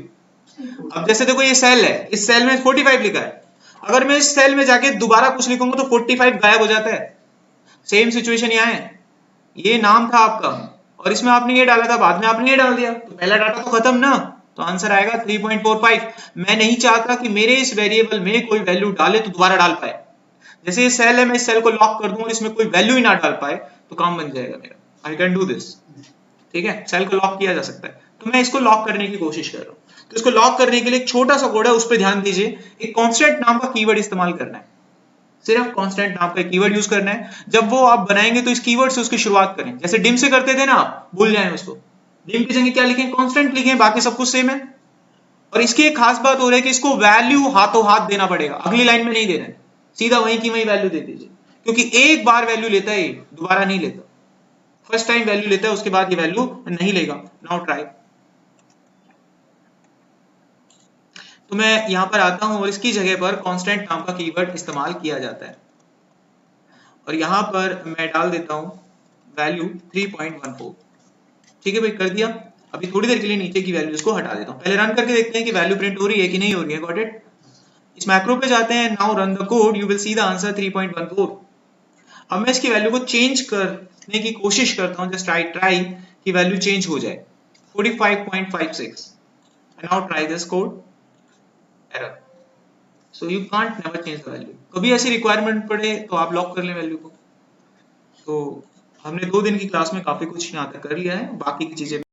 अब जैसे देखो ये सेल है, इस सेल में 45 लिखा है, अगर मैं इस सेल में जाके दोबारा कुछ लिखूंगा तो 45 गायब हो जाता है। सेम सिचुएशन यहाँ है, ये नाम था आपका और इसमें आपने ये डाला था, बाद में आपने ये डाल दिया, तो पहला डाटा तो खत्म ना, तो आंसर आएगा 3.45। मैं नहीं चाहता कि मेरे इस वेरिएबल में कोई वैल्यू डाले तो दोबारा डाल पाए। जैसे ये सेल है, मैं इस सेल को लॉक कर दूं और इसमें कोई वैल्यू ही ना डाल पाए तो काम बन जाएगा मेरा। आई कैन डू दिस, ठीक है। सेल को लॉक किया जा सकता है, तो मैं इसको लॉक करने की कोशिश कर रहा हूं। तो इसको लॉक करने के लिए एक छोटा सा कोड है, उस पर ध्यान दीजिए। एक कांस्टेंट नाम का कीवर्ड इस्तेमाल करना है, सिर्फ कांस्टेंट नाम का कीवर्ड यूज करना है। जब वो आप बनाएंगे तो इस कीवर्ड से उसकी शुरुआत करें, जैसे डिम से करते थे ना, आप भूल जाएं उसको। डिम की जगह क्या लिखें, कांस्टेंट लिखें, बाकी सब कुछ सेम है। और इसकी एक खास बात हो रही है कि इसको वैल्यू हाथों हाथ देना पड़ेगा, अगली लाइन में नहीं देना है, सीधा वहीं की वहीं वैल्यू दे दीजिए, क्योंकि एक बार वैल्यू लेता है, दोबारा नहीं लेता। फर्स्ट टाइम वैल्यू लेता है, उसके बाद ये वैल्यू नहीं लेगा। Now try. तो मैं यहां पर आता हूं और इसकी जगह पर कांस्टेंट नाम का कीवर्ड इस्तेमाल किया जाता है और यहां पर मैं डाल देता हूं वैल्यू 3.14, ठीक है भाई, कर दिया। अभी थोड़ी देर के लिए नीचे की वैल्यूज को हटा देता हूं, पहले रन करके देखते हैं कि वैल्यू प्रिंट हो रही है कि नहीं हो रही है। Got it. इस मैक्रो पे जाते हैं, now run the code, you will see the answer 3.14। अब मैं इसकी वैल्यू को चेंज करने की कोशिश करता हूं, जस्ट आई ट्राई कि वैल्यू चेंज हो जाए 45.56 and now try this code, error. So you can't never change the value. कभी ऐसी रिक्वायरमेंट पड़े तो आप लॉक कर लें वैल्यू को। तो हमने 2 दिन की क्लास में काफी कुछ यहाँ तक कर लिया है, बाकी की चीजें